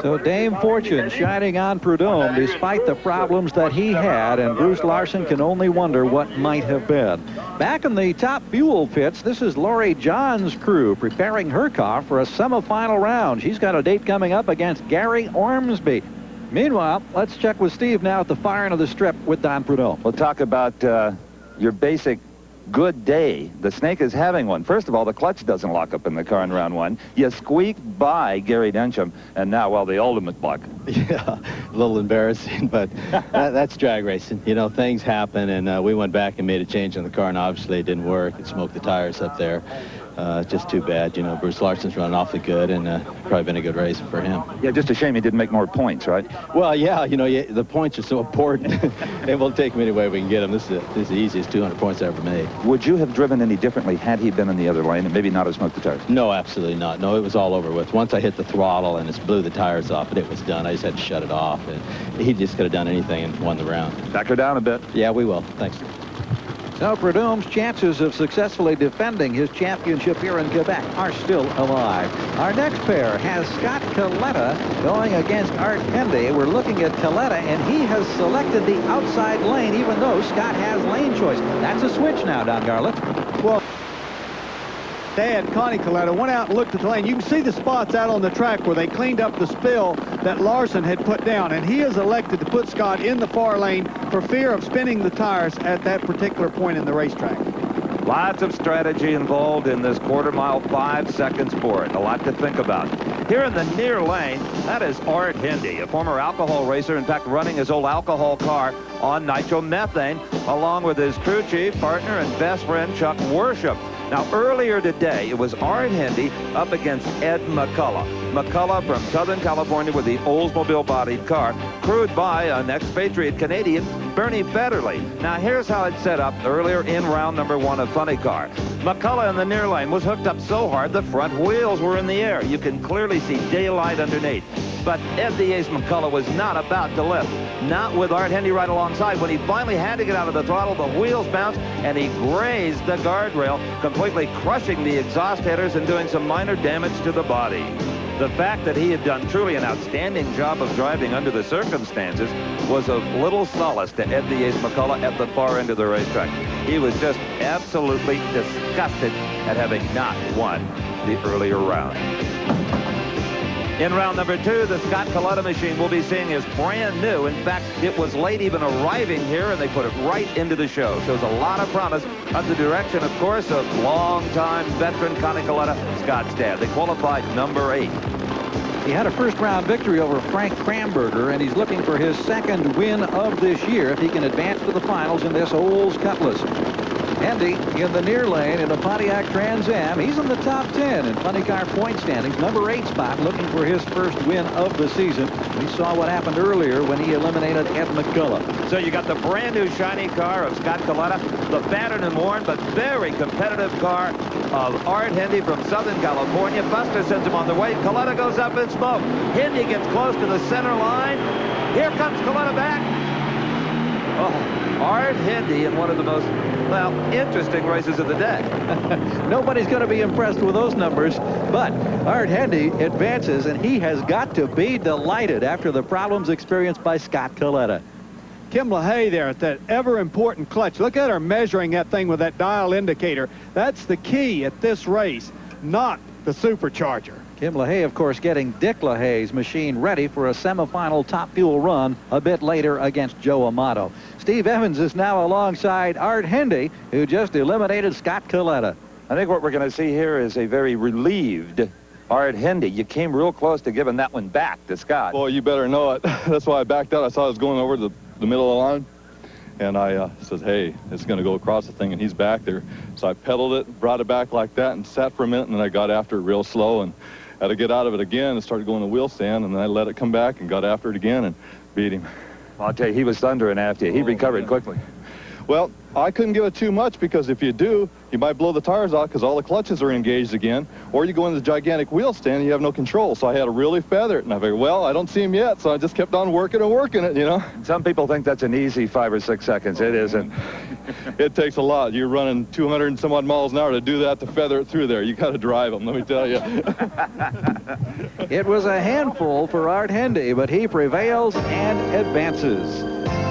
So Dame Fortune shining on Prudhomme despite the problems that he had, and Bruce Larson can only wonder what might have been. Back in the top fuel pits, this is Lori John's crew preparing her car for a semifinal round. She's got a date coming up against Gary Ormsby. Meanwhile, let's check with Steve now at the far end of the strip with Don Prudhomme. We'll talk about your basic good day. The snake is having one. First of all, the clutch doesn't lock up in the car in round one. You squeaked by Gary Densham, and now, well, the ultimate block. Yeah, a little embarrassing, but that's drag racing. You know, things happen, and we went back and made a change in the car, and obviously it didn't work. It smoked the tires up there. Just too bad. You know, Bruce Larson's running awfully good, and probably been a good race for him. Yeah, just a shame he didn't make more points, right? Well, yeah, you know, the points are so important, and we'll take them any way we can get them. This is the easiest 200 points I ever made. Would you have driven any differently had he been in the other lane and maybe not have smoked the tires? No, absolutely not. No, it was all over with. Once I hit the throttle and it blew the tires off, and it was done. I just had to shut it off, and he just could have done anything and won the round. Back her down a bit. Yeah, we will. Thanks. So Prudhomme's chances of successfully defending his championship here in Quebec are still alive. Our next pair has Scott Coletta going against Art Hendy. We're looking at Coletta, and he has selected the outside lane, even though Scott has lane choice. That's a switch now, Don Garlett. Well, Dad, Connie Coletta, went out and looked at the lane. You can see the spots out on the track where they cleaned up the spill that Larson had put down, and he has elected to put Scott in the far lane for fear of spinning the tires at that particular point in the racetrack. Lots of strategy involved in this quarter-mile, 5-second sport. A lot to think about. Here in the near lane, that is Art Hendy, a former alcohol racer, in fact, running his old alcohol car on nitromethane, along with his crew chief, partner, and best friend, Chuck Worship. Now, earlier today, it was Art Hendy up against Ed McCullough. McCullough from Southern California with the Oldsmobile-bodied car, crewed by an expatriate Canadian, Bernie Federley. Now, here's how it's set up earlier in round number one of Funny Car. McCullough in the near lane was hooked up so hard the front wheels were in the air. You can clearly see daylight underneath. But Ed the Ace McCullough was not about to lift. Not with Art Hendy right alongside. When he finally had to get out of the throttle, the wheels bounced, and he grazed the guardrail, completely crushing the exhaust headers and doing some minor damage to the body. The fact that he had done truly an outstanding job of driving under the circumstances was of little solace to Ed the Ace McCullough at the far end of the racetrack. He was just absolutely disgusted at having not won the earlier round. In round number two, the Scott Coletta machine we'll be seeing is brand new. In fact, it was late even arriving here, and they put it right into the show. Shows a lot of promise under the direction, of course, of longtime veteran Connie Coletta, Scott's dad. They qualified number 8. He had a first-round victory over Frank Kramberger, and he's looking for his second win of this year if he can advance to the finals in this Olds Cutlass. Hendy in the near lane in a Pontiac Trans Am. He's in the top 10 in Funny Car point standings. Number 8 spot, looking for his first win of the season. We saw what happened earlier when he eliminated Ed McCullough. So you got the brand new shiny car of Scott Coletta, the battered and worn but very competitive car of Art Hendy from Southern California. Buster sends him on the way. Coletta goes up in smoke. Hendy gets close to the center line. Here comes Coletta back. Oh, Art Hendy in one of the most, well, interesting races of the day. Nobody's going to be impressed with those numbers, but Art Hendy advances, and he has got to be delighted after the problems experienced by Scott Coletta. Kim LaHaye there at that ever-important clutch. Look at her measuring that thing with that dial indicator. That's the key at this race, not the supercharger. Kim LaHaye, of course, getting Dick LaHaye's machine ready for a semifinal top fuel run a bit later against Joe Amato. Steve Evans is now alongside Art Hendy, who just eliminated Scott Coletta. I think what we're going to see here is a very relieved Art Hendy. You came real close to giving that one back to Scott. Well, you better know it. That's why I backed out. I saw it was going over the middle of the line. And I said, hey, it's going to go across the thing, and he's back there. So I pedaled it, brought it back like that, and sat for a minute, and then I got after it real slow and had to get out of it again and started going to wheel stand, and then I let it come back and got after it again and beat him. I'll tell you, he was thundering after you. He recovered quickly. Well, I couldn't give it too much because if you do, you might blow the tires out because all the clutches are engaged again, or you go into the gigantic wheel stand and you have no control. So I had to really feather it, and I figured, well, I don't see him yet, so I just kept on working and working it, you know. Some people think that's an easy 5 or 6 seconds. It isn't. It takes a lot. You're running 200 and some odd miles an hour to do that, to feather it through there. You got to drive them, let me tell you. It was a handful for Art Hendy, but he prevails and advances.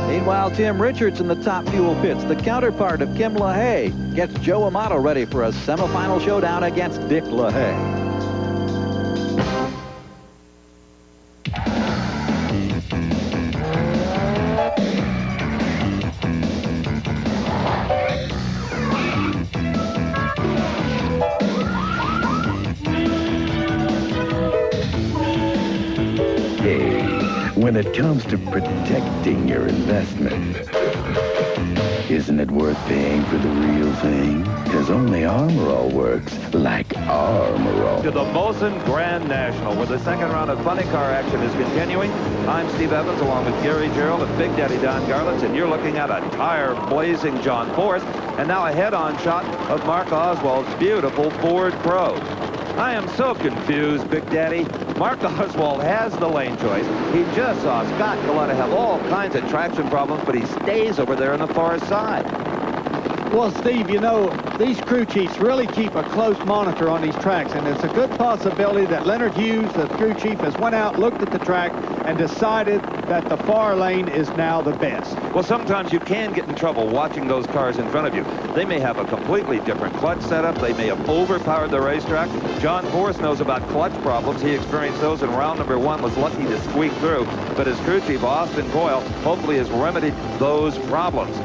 Meanwhile, Tim Richards in the top fuel pits, the counterpart of Kim LaHaye, gets Joe Amato ready for a semifinal showdown against Dick LaHaye. When it comes to protecting your investment, isn't it worth paying for the real thing? Because only Armorall works like Armorall. To the Molson Grandnational, where the second round of funny car action is continuing. I'm Steve Evans, along with Gary Gerald and Big Daddy Don Garlitz, and you're looking at a tire-blazing John Force, and now a head-on shot of Mark Oswald's beautiful Ford Pro. I am so confused, Big Daddy. Mark Oswald has the lane choice. He just saw Scott Coletta have all kinds of traction problems, but he stays over there on the far side. Well, Steve, you know, these crew chiefs really keep a close monitor on these tracks, and it's a good possibility that Leonard Hughes, the crew chief, has went out, looked at the track, and decided that the far lane is now the best. Well, sometimes you can get in trouble watching those cars in front of you. They may have a completely different clutch setup. They may have overpowered the racetrack. John Force knows about clutch problems. He experienced those in round number 1, was lucky to squeak through. But his crew chief, Austin Coyle, hopefully has remedied those problems.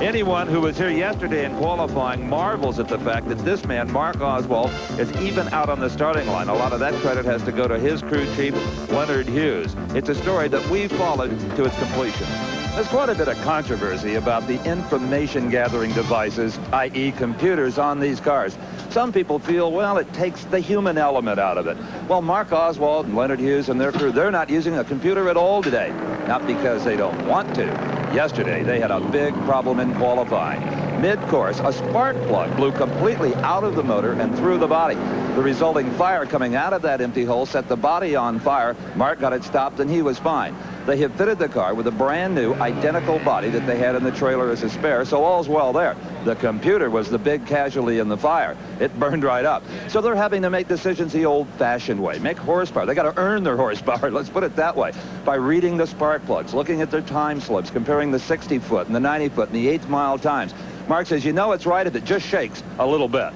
Anyone who was here yesterday in qualifying marvels at the fact that this man, Mark Oswald, is even out on the starting line. A lot of that credit has to go to his crew chief, Leonard Hughes. It's a story that we followed to its completion. There's quite a bit of controversy about the information-gathering devices, i.e. computers, on these cars. Some people feel, well, it takes the human element out of it. Well, Mark Oswald and Leonard Hughes and their crew, they're not using a computer at all today. Not because they don't want to. Yesterday, they had a big problem in qualifying. Mid-course, a spark plug blew completely out of the motor and through the body. The resulting fire coming out of that empty hole set the body on fire. Mark got it stopped, and he was fine. They had fitted the car with a brand new, identical body that they had in the trailer as a spare, so all's well there. The computer was the big casualty in the fire. It burned right up. So they're having to make decisions the old-fashioned way. Make horsepower. They got to earn their horsepower, let's put it that way, by reading the spark plugs, looking at their time slips, comparing the 60-foot and the 90-foot and the 8th-mile times. Mark says, you know it's right if it just shakes a little bit.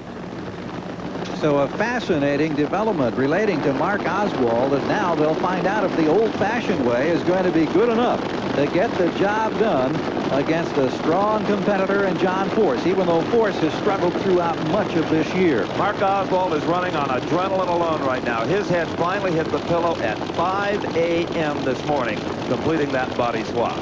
So a fascinating development relating to Mark Oswald, and now they'll find out if the old-fashioned way is going to be good enough to get the job done against a strong competitor in John Force, even though Force has struggled throughout much of this year. Mark Oswald is running on adrenaline alone right now. His head finally hit the pillow at 5 a.m. this morning, completing that body swap.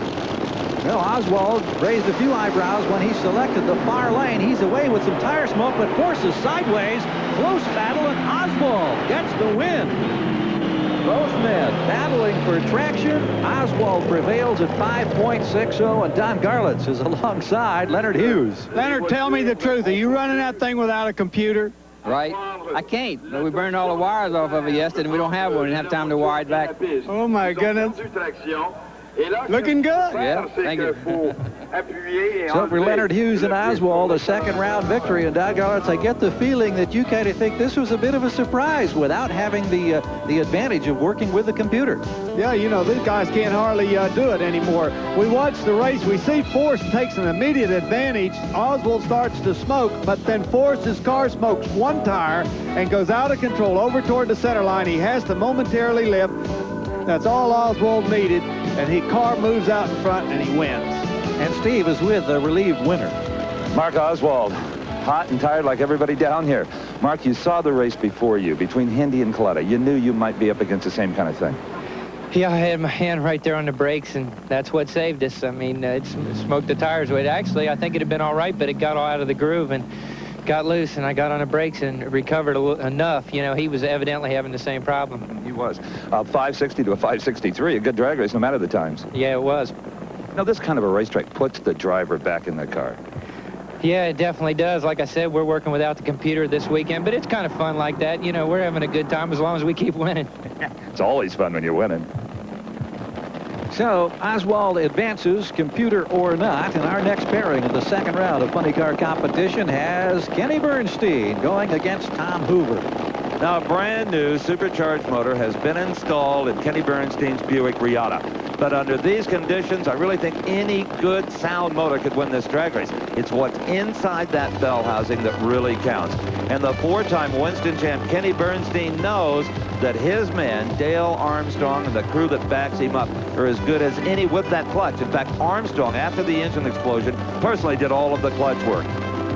Well, Oswald raised a few eyebrows when he selected the far lane. He's away with some tire smoke, but Force is sideways. Close battle, and Oswald gets the win. Both men battling for traction. Oswald prevails at 5.60, and Don Garlitz is alongside Leonard Hughes. Leonard, tell me the truth. Are you running that thing without a computer? Right. I can't. We burned all the wires off of it yesterday, and we don't have one. We didn't have time to wire it back. Oh, my goodness. Looking good. Yeah, thank you. So for Leonard Hughes and Oswald, a second-round victory. And doggone it, I get the feeling that you kind of think this was a bit of a surprise without having the advantage of working with the computer. Yeah, you know, these guys can't hardly do it anymore. We watch the race. We see Forrest takes an immediate advantage. Oswald starts to smoke, but then Forrest's car smokes one tire and goes out of control over toward the center line. He has to momentarily lift. That's all Oswald needed, and his car moves out in front, and he wins. And Steve is with the relieved winner. Mark Oswald, hot and tired like everybody down here. Mark, you saw the race before you, between Hindi and Coletta. You knew you might be up against the same kind of thing. Yeah, I had my hand right there on the brakes, and that's what saved us. I mean, it smoked the tires with it. Actually, I think it had been all right, but it got all out of the groove and got loose, and I got on the brakes and recovered enough. You know, he was evidently having the same problem. He was. 560 to a 563, a good drag race no matter the times. Yeah, it was. Now, this kind of a racetrack puts the driver back in the car. Yeah, it definitely does. Like I said, we're working without the computer this weekend, but it's kind of fun like that. You know, we're having a good time as long as we keep winning. It's always fun when you're winning. So Oswald advances, computer or not, and our next pairing in the second round of funny car competition has Kenny Bernstein going against Tom Hoover. Now, a brand new supercharged motor has been installed in Kenny Bernstein's Buick Riata. But under these conditions, I really think any good sound motor could win this drag race. It's what's inside that bell housing that really counts. And the four-time Winston champ Kenny Bernstein knows that his man, Dale Armstrong, and the crew that backs him up are as good as any with that clutch. In fact, Armstrong, after the engine explosion, personally did all of the clutch work.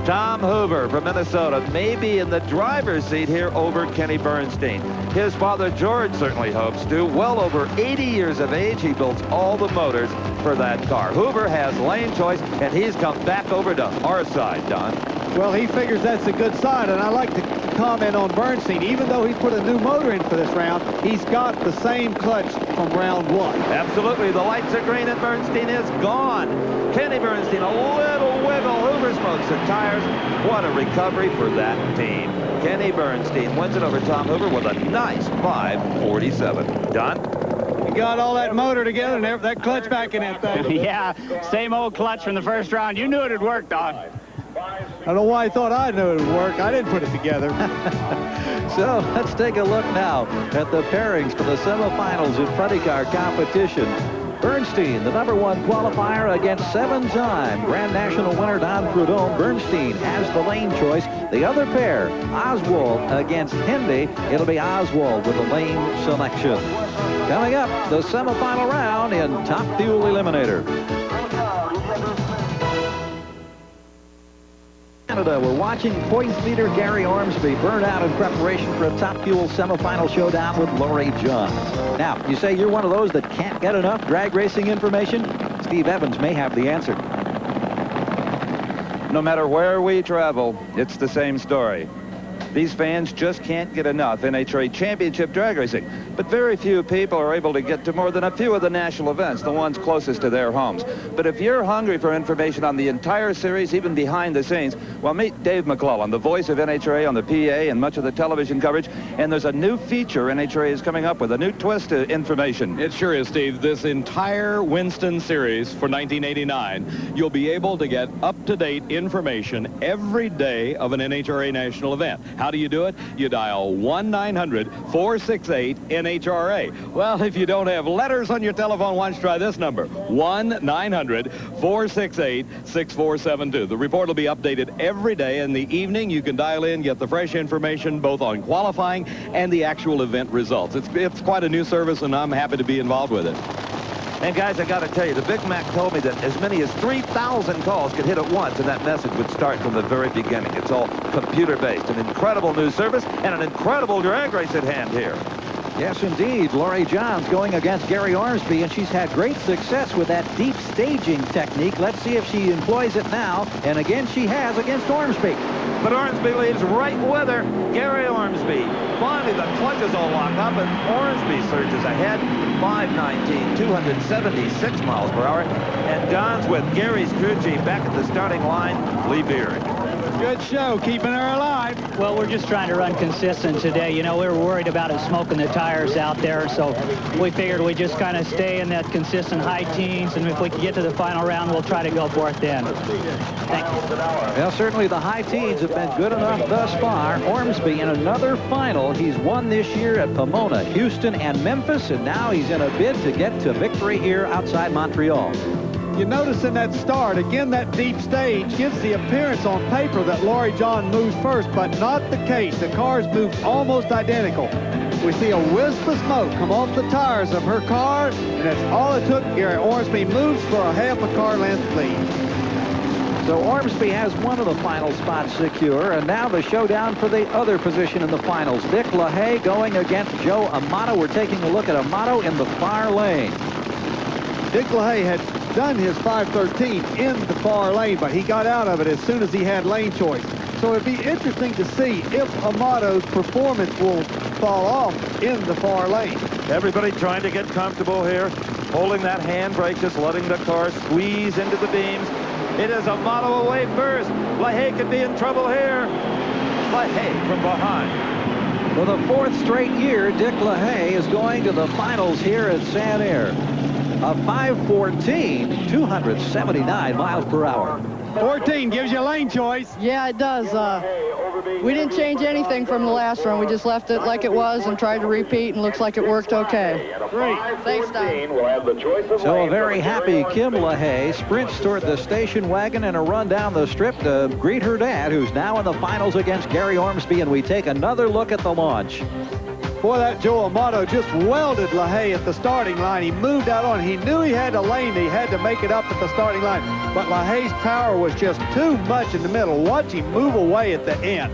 Tom Hoover from Minnesota may be in the driver's seat here over Kenny Bernstein. His father, George, certainly hopes to. Well over 80 years of age, he built all the motors for that car. Hoover has lane choice, and he's come back over to our side, Don. Well, he figures that's a good side, and I like to comment on Bernstein. Even though he put a new motor in for this round, he's got the same clutch from round one. Absolutely. The lights are green, and Bernstein is gone. Kenny Bernstein, a little wiggle. Hoover smokes the tires. What a recovery for that team. Kenny Bernstein wins it over Tom Hoover with a nice 547. Don? You got all that motor together and that clutch back in that thing. Yeah, same old clutch from the first round. You knew it'd work, Don. I don't know why I thought I knew it would work. I didn't put it together. So let's take a look now at the pairings for the semifinals in funny car competition. Bernstein, the #1 qualifier against seven-time Grand National winner Don Prudhomme. Bernstein has the lane choice. The other pair, Oswald against Hindi. It'll be Oswald with the lane selection. Coming up, the semifinal round in Top Fuel Eliminator. Canada, we're watching points leader Gary Ormsby burn out in preparation for a Top Fuel semifinal showdown with Laurie Johns. Now, you say you're one of those that can't get enough drag racing information? Steve Evans may have the answer. No matter where we travel, it's the same story. These fans just can't get enough NHRA championship drag racing. But very few people are able to get to more than a few of the national events, the ones closest to their homes. But if you're hungry for information on the entire series, even behind the scenes, well, meet Dave McClellan, the voice of NHRA on the PA and much of the television coverage. And there's a new feature NHRA is coming up with, a new twist to information. It sure is, Steve. This entire Winston series for 1989, you'll be able to get up-to-date information every day of an NHRA national event. How do you do it? You dial 1-900-468-NHRA. Well, if you don't have letters on your telephone, why don't you try this number? 1-900-468-6472. The report will be updated every day. In the evening, you can dial in, get the fresh information both on qualifying and the actual event results. It's quite a new service, and I'm happy to be involved with it. And guys, I got to tell you, the Big Mac told me that as many as 3,000 calls could hit at once, and that message would start from the very beginning. It's all computer-based. An incredible new service and an incredible drag race at hand here. Yes, indeed. Laurie Johns going against Gary Ormsby, and she's had great success with that deep staging technique. Let's see if she employs it now. And again, she has against Ormsby. But Ormsby leaves right with her. Gary Ormsby. Finally, the clutch is all locked up, and Ormsby surges ahead. 519, 276 miles per hour. And Johns with Gary's crew chief back at the starting line, Lee Beard. Good show, keeping her alive. Well, we're just trying to run consistent today. You know, we were worried about it smoking the tires out there, so we figured we'd just kind of stay in that consistent high teens, and if we can get to the final round, we'll try to go for it then. Thank you. Well, certainly the high teens have been good enough thus far. Ormsby in another final. He's won this year at Pomona, Houston, and Memphis, and now he's in a bid to get to victory here outside Montreal. You notice in that start, again, that deep stage gives the appearance on paper that Laurie John moves first, but not the case. The cars move almost identical. We see a wisp of smoke come off the tires of her car, and that's all it took. Gary Ormsby moves for a half a car length lead. So Ormsby has one of the final spots secure, and now the showdown for the other position in the finals. Dick LaHaye going against Joe Amato. We're taking a look at Amato in the far lane. Dick LaHaye had done his 513 in the far lane, but he got out of it as soon as he had lane choice. So it'd be interesting to see if Amato's performance will fall off in the far lane. Everybody trying to get comfortable here, holding that handbrake, just letting the car squeeze into the beams. It is Amato away first. LaHaye could be in trouble here. LaHaye from behind. For the fourth straight year, Dick LaHaye is going to the finals here at San Air. A 514, 279 miles per hour. 14 gives you lane choice. Yeah, it does. We didn't change anything from the last run. We just left it like it was and tried to repeat, and looks like it worked okay. Great. Thanks, Don. So a very happy Kim LaHaye sprints toward the station wagon and a run down the strip to greet her dad, who's now in the finals against Gary Ormsby, and we take another look at the launch. Boy, that Joe Amato just welded LaHaye at the starting line. He moved out on. He knew he had a lane. He had to make it up at the starting line. But LaHaye's power was just too much in the middle. Watch him move away at the end.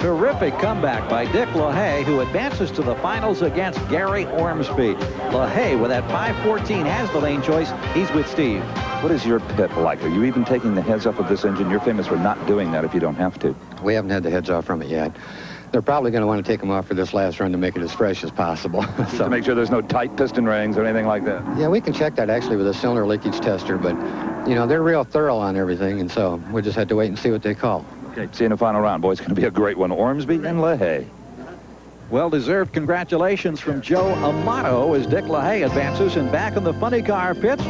Terrific comeback by Dick LaHaye, who advances to the finals against Gary Ormsby. LaHaye, with that 514, has the lane choice. He's with Steve. What is your pit like? Are you even taking the heads off of this engine? You're famous for not doing that if you don't have to. We haven't had the heads off from it yet. They're probably going to want to take them off for this last run to make it as fresh as possible. So, to make sure there's no tight piston rings or anything like that. Yeah, we can check that actually with a cylinder leakage tester, but, you know, they're real thorough on everything, and so we just had to wait and see what they call. Okay, see you in the final round, boys. It's going to be a great one. Ormsby and LaHaye. Well-deserved congratulations from Joe Amato as Dick LaHaye advances, and back in the funny car pits,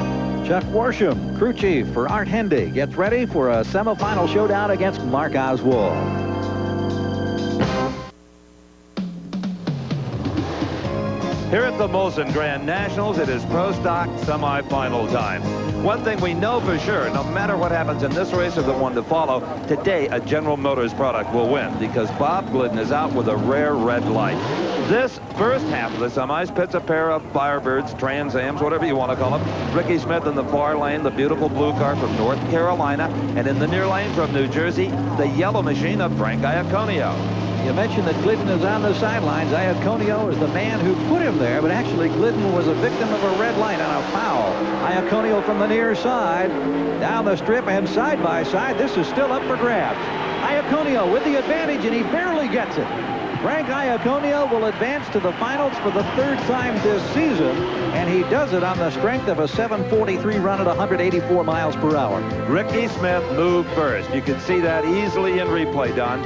Chuck Worsham, crew chief for Art Hendy, gets ready for a semifinal showdown against Mark Oswald. Here at the Molson Grand Nationals, it is Pro Stock semifinal time. One thing we know for sure, no matter what happens in this race or the one to follow, today a General Motors product will win because Bob Glidden is out with a rare red light. This first half of the semis pits a pair of Firebirds, Trans Ams, whatever you want to call them. Ricky Smith in the far lane, the beautiful blue car from North Carolina, and in the near lane from New Jersey, the yellow machine of Frank Iaconio. You mentioned that Glidden is on the sidelines. Iaconio is the man who put him there, but actually Glidden was a victim of a red light on a foul. Iaconio from the near side, down the strip and side by side. This is still up for grabs. Iaconio with the advantage, and he barely gets it. Frank Iaconio will advance to the finals for the third time this season, and he does it on the strength of a 743 run at 184 miles per hour. Ricky Smith moved first. You can see that easily in replay, Don.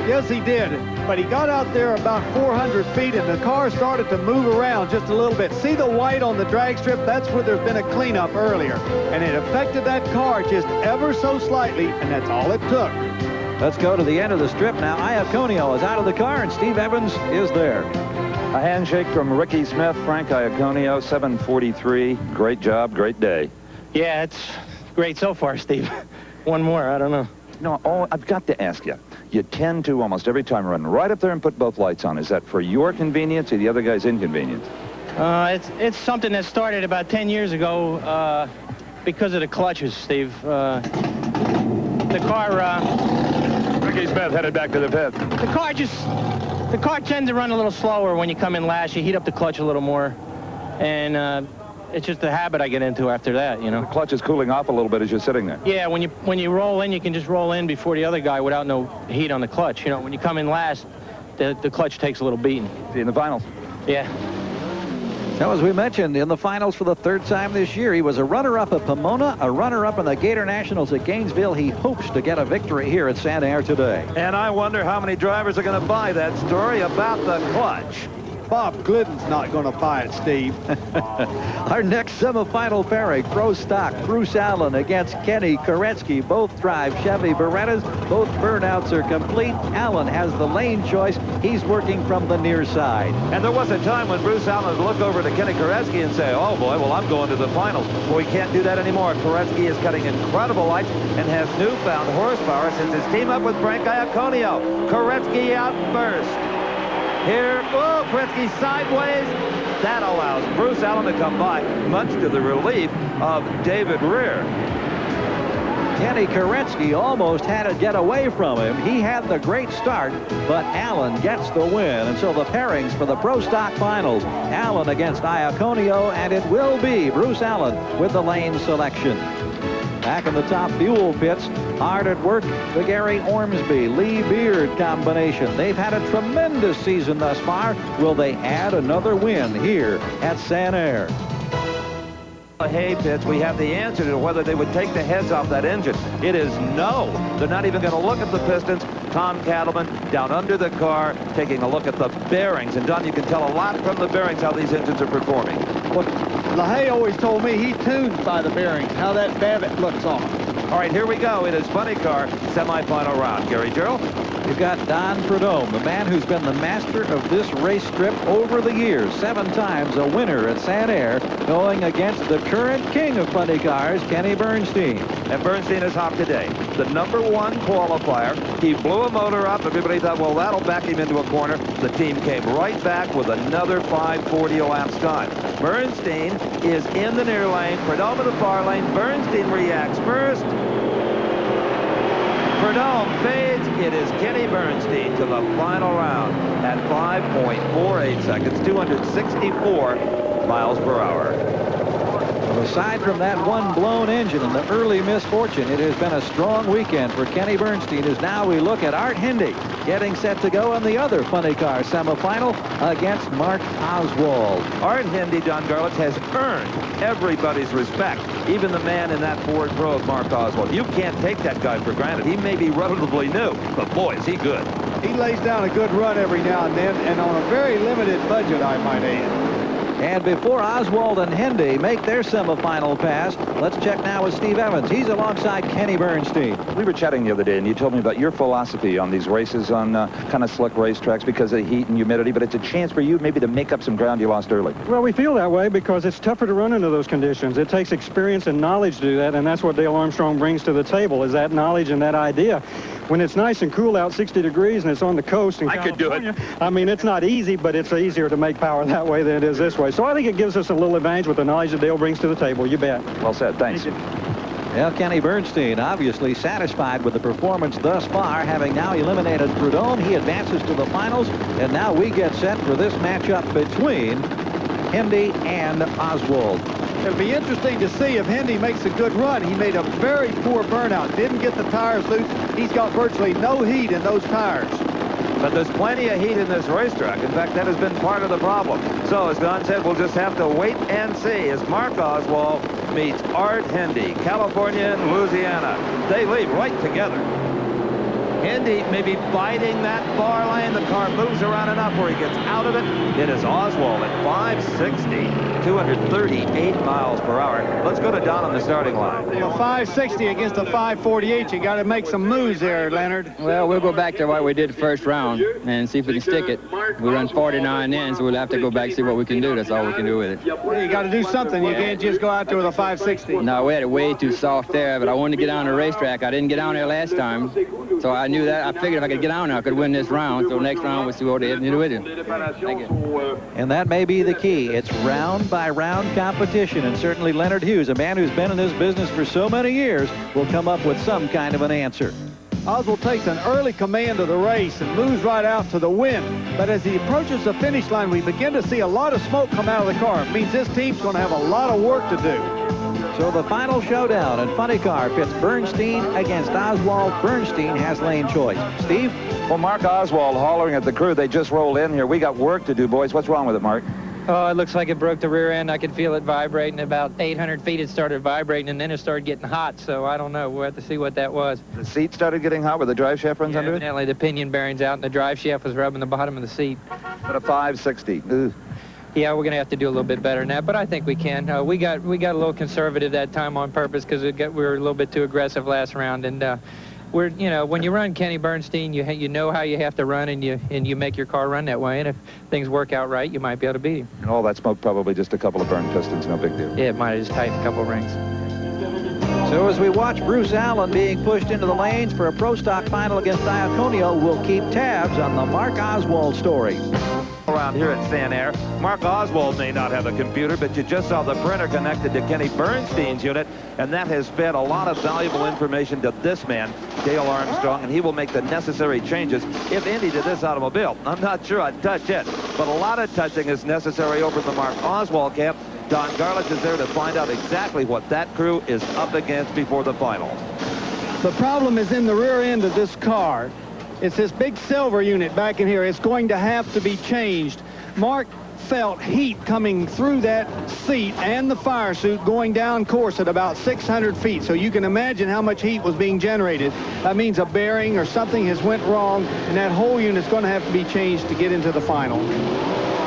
Yes, he did, but he got out there about 400 feet, and the car started to move around just a little bit. See the white on the drag strip? That's where there's been a cleanup earlier, and it affected that car just ever so slightly, and that's all it took. Let's go to the end of the strip now. Iaconio is out of the car, and Steve Evans is there. A handshake from Ricky Smith, Frank Iaconio, 743. Great job, great day. Yeah, it's great so far, Steve. One more, I don't know. No, I've got to ask you. You tend to almost every time run right up there and put both lights on. Is that for your convenience or the other guy's inconvenience? It's something that started about 10 years ago because of the clutches, Steve. The car... Ricky Smith headed back to the pit. The car tends to run a little slower when you come in last. You heat up the clutch a little more, and it's just a habit I get into after that, you know. The clutch is cooling off a little bit as you're sitting there. Yeah, when you roll in, you can just roll in before the other guy without no heat on the clutch. You know, when you come in last, the clutch takes a little beating. See you in the finals. Yeah. Now, as we mentioned, in the finals for the third time this year, he was a runner-up at Pomona, a runner-up in the Gator Nationals at Gainesville. He hopes to get a victory here at Santa Air today. And I wonder how many drivers are going to buy that story about the clutch. Bob Glidden's not going to buy it, Steve. Our next semifinal pairing, Pro Stock, Bruce Allen against Kenny Koretsky. Both drive Chevy Berettas. Both burnouts are complete. Allen has the lane choice. He's working from the near side. And there was a time when Bruce Allen would look over to Kenny Koretsky and say, oh boy, well, I'm going to the finals. Well, we can't do that anymore. Koretsky is cutting incredible lights and has newfound horsepower since his team up with Frank Iaconio. Koretsky outburst. Here, oh, Koretsky sideways. That allows Bruce Allen to come by, much to the relief of David Rear. Kenny Koretsky almost had to get away from him. He had the great start, but Allen gets the win. And so the pairings for the Pro Stock Finals, Allen against Iaconio, and it will be Bruce Allen with the lane selection. Back in the top fuel pits, hard at work, the Gary Ormsby, Lee Beard combination. They've had a tremendous season thus far. Will they add another win here at Santa Air? The hay pits, we have the answer to whether they would take the heads off that engine. It is no. They're not even going to look at the pistons. Tom Cattleman down under the car taking a look at the bearings. And Don, you can tell a lot from the bearings how these engines are performing. Well, LaHaye always told me he tunes by the bearings, how that davit looks on. All right, here we go. It is Funny Car semifinal round. Gary Gerald. You've got Don Prudhomme, the man who's been the master of this race strip over the years. 7 times a winner at Santa Air, going against the current king of funny cars, Kenny Bernstein. And Bernstein is hot today. The #1 qualifier. He blew a motor up. Everybody thought, well, that'll back him into a corner. The team came right back with another 5:40 elapsed time. Bernstein is in the near lane. Prudhomme in the far lane. Bernstein reacts first. Prudhomme fades. It is Kenny Bernstein to the final round at 5.48 seconds, 264 miles per hour. Well, aside from that one blown engine and the early misfortune, it has been a strong weekend for Kenny Bernstein as now we look at Art Hindy getting set to go in the other funny car semifinal against Mark Oswald. Art Hindy, John Garlitz, has earned everybody's respect, even the man in that Ford Pro, Mark Oswald. You can't take that guy for granted. He may be relatively new, but boy, is he good. He lays down a good run every now and then, and on a very limited budget, I might add. And before Oswald and Hindy make their semifinal pass, let's check now with Steve Evans. He's alongside Kenny Bernstein. We were chatting the other day, and you told me about your philosophy on these races on kind of slick racetracks because of the heat and humidity, but it's a chance for you maybe to make up some ground you lost early. Well, we feel that way because it's tougher to run into those conditions. It takes experience and knowledge to do that, and that's what Dale Armstrong brings to the table, is that knowledge and that idea. When it's nice and cool out, 60 degrees, and it's on the coast in California, could do it. I mean, it's not easy, but it's easier to make power that way than it is this way. So I think it gives us a little advantage with the knowledge that Dale brings to the table. You bet. Well said. Thanks. Well, Kenny Bernstein obviously satisfied with the performance thus far, having now eliminated Prudhomme. He advances to the finals, and now we get set for this matchup between Hindy and Oswald. It'll be interesting to see if Hindy makes a good run. He made a very poor burnout. Didn't get the tires loose. He's got virtually no heat in those tires. But there's plenty of heat in this racetrack. In fact, that has been part of the problem. So, as Don said, we'll just have to wait and see as Mark Oswald meets Art Hindy, California and Louisiana. They leave right together. Hindy maybe biting that far lane. The car moves around enough where he gets out of it. It is Oswald at 560, 238 miles per hour. Let's go to Don on the starting line. Well, 560 against a 548. You got to make some moves there, Leonard. Well, we'll go back to what we did the first round and see if we can stick it. We run 49 in, so we'll have to go back and see what we can do. That's all we can do with it. Well, you got to do something. You can't just go out there with a 560. No, we had it way too soft there, but I wanted to get on the racetrack. I didn't get on there last time, so I knew that. I figured if I could get on there, I could win this round. So next round, we'll see what they have to do with it. Thank you. And that may be the key. It's round-by-round competition, and certainly Leonard Hughes, a man who's been in this business for so many years, will come up with some kind of an answer. Oswald takes an early command of the race and moves right out to the win. But as he approaches the finish line, we begin to see a lot of smoke come out of the car. It means this team's going to have a lot of work to do. So the final showdown in Funny Car pits Bernstein against Oswald. Bernstein has lane choice. Steve? Well, Mark Oswald hollering at the crew. They just rolled in here. We got work to do, boys. What's wrong with it, Mark? Oh, it looks like it broke the rear end. I could feel it vibrating. About 800 feet it started vibrating, and then it started getting hot, so I don't know. We'll have to see what that was. The seat started getting hot where the drive shaft runs under it? Evidently the pinion bearing's out, and the drive shaft was rubbing the bottom of the seat. But a 560. Ugh. Yeah, we're going to have to do a little bit better than that, but I think we can. We got a little conservative that time on purpose because we were a little bit too aggressive last round, and when you run Kenny Bernstein, you know how you have to run, and you make your car run that way. And if things work out right, you might be able to beat him. And all that smoke, probably just a couple of burned pistons, no big deal. Yeah, it might have just tightened a couple of rings. So as we watch Bruce Allen being pushed into the lanes for a Pro Stock final against Iaconio, we'll keep tabs on the Mark Oswald story. Around here at San Air, Mark Oswald may not have a computer, but you just saw the printer connected to Kenny Bernstein's unit, and that has fed a lot of valuable information to this man, Dale Armstrong, and he will make the necessary changes, if any, to this automobile. I'm not sure I'd touch it, but a lot of touching is necessary over at the Mark Oswald camp. Don Garlitz is there to find out exactly what that crew is up against before the final. The problem is in the rear end of this car. It's this big silver unit back in here. It's going to have to be changed. Mark felt heat coming through that seat and the fire suit going down course at about 600 feet. So you can imagine how much heat was being generated. That means a bearing or something has went wrong, and that whole unit's going to have to be changed to get into the final.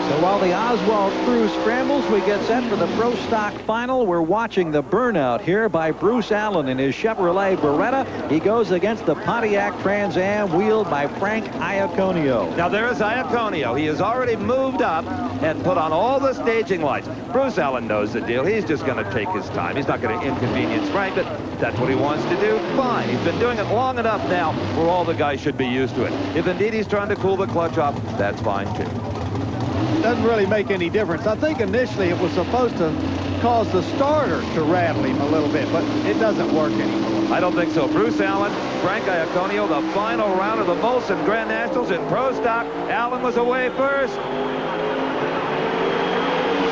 So while the Oswald crew scrambles, we get set for the Pro Stock final. We're watching the burnout here by Bruce Allen in his Chevrolet Beretta. He goes against the Pontiac Trans Am wheeled by Frank Iaconio. Now there is Iaconio. He has already moved up and put on all the staging lights. Bruce Allen knows the deal. He's just going to take his time. He's not going to inconvenience Frank, but that's what he wants to do. Fine. He's been doing it long enough now where all the guys should be used to it. If indeed he's trying to cool the clutch off, that's fine too. Doesn't really make any difference. I think initially it was supposed to cause the starter to rattle him a little bit, but it doesn't work anymore. I don't think so. Bruce Allen, Frank Iaconio, the final round of the Molson Grandnationals in Pro Stock. Allen was away first.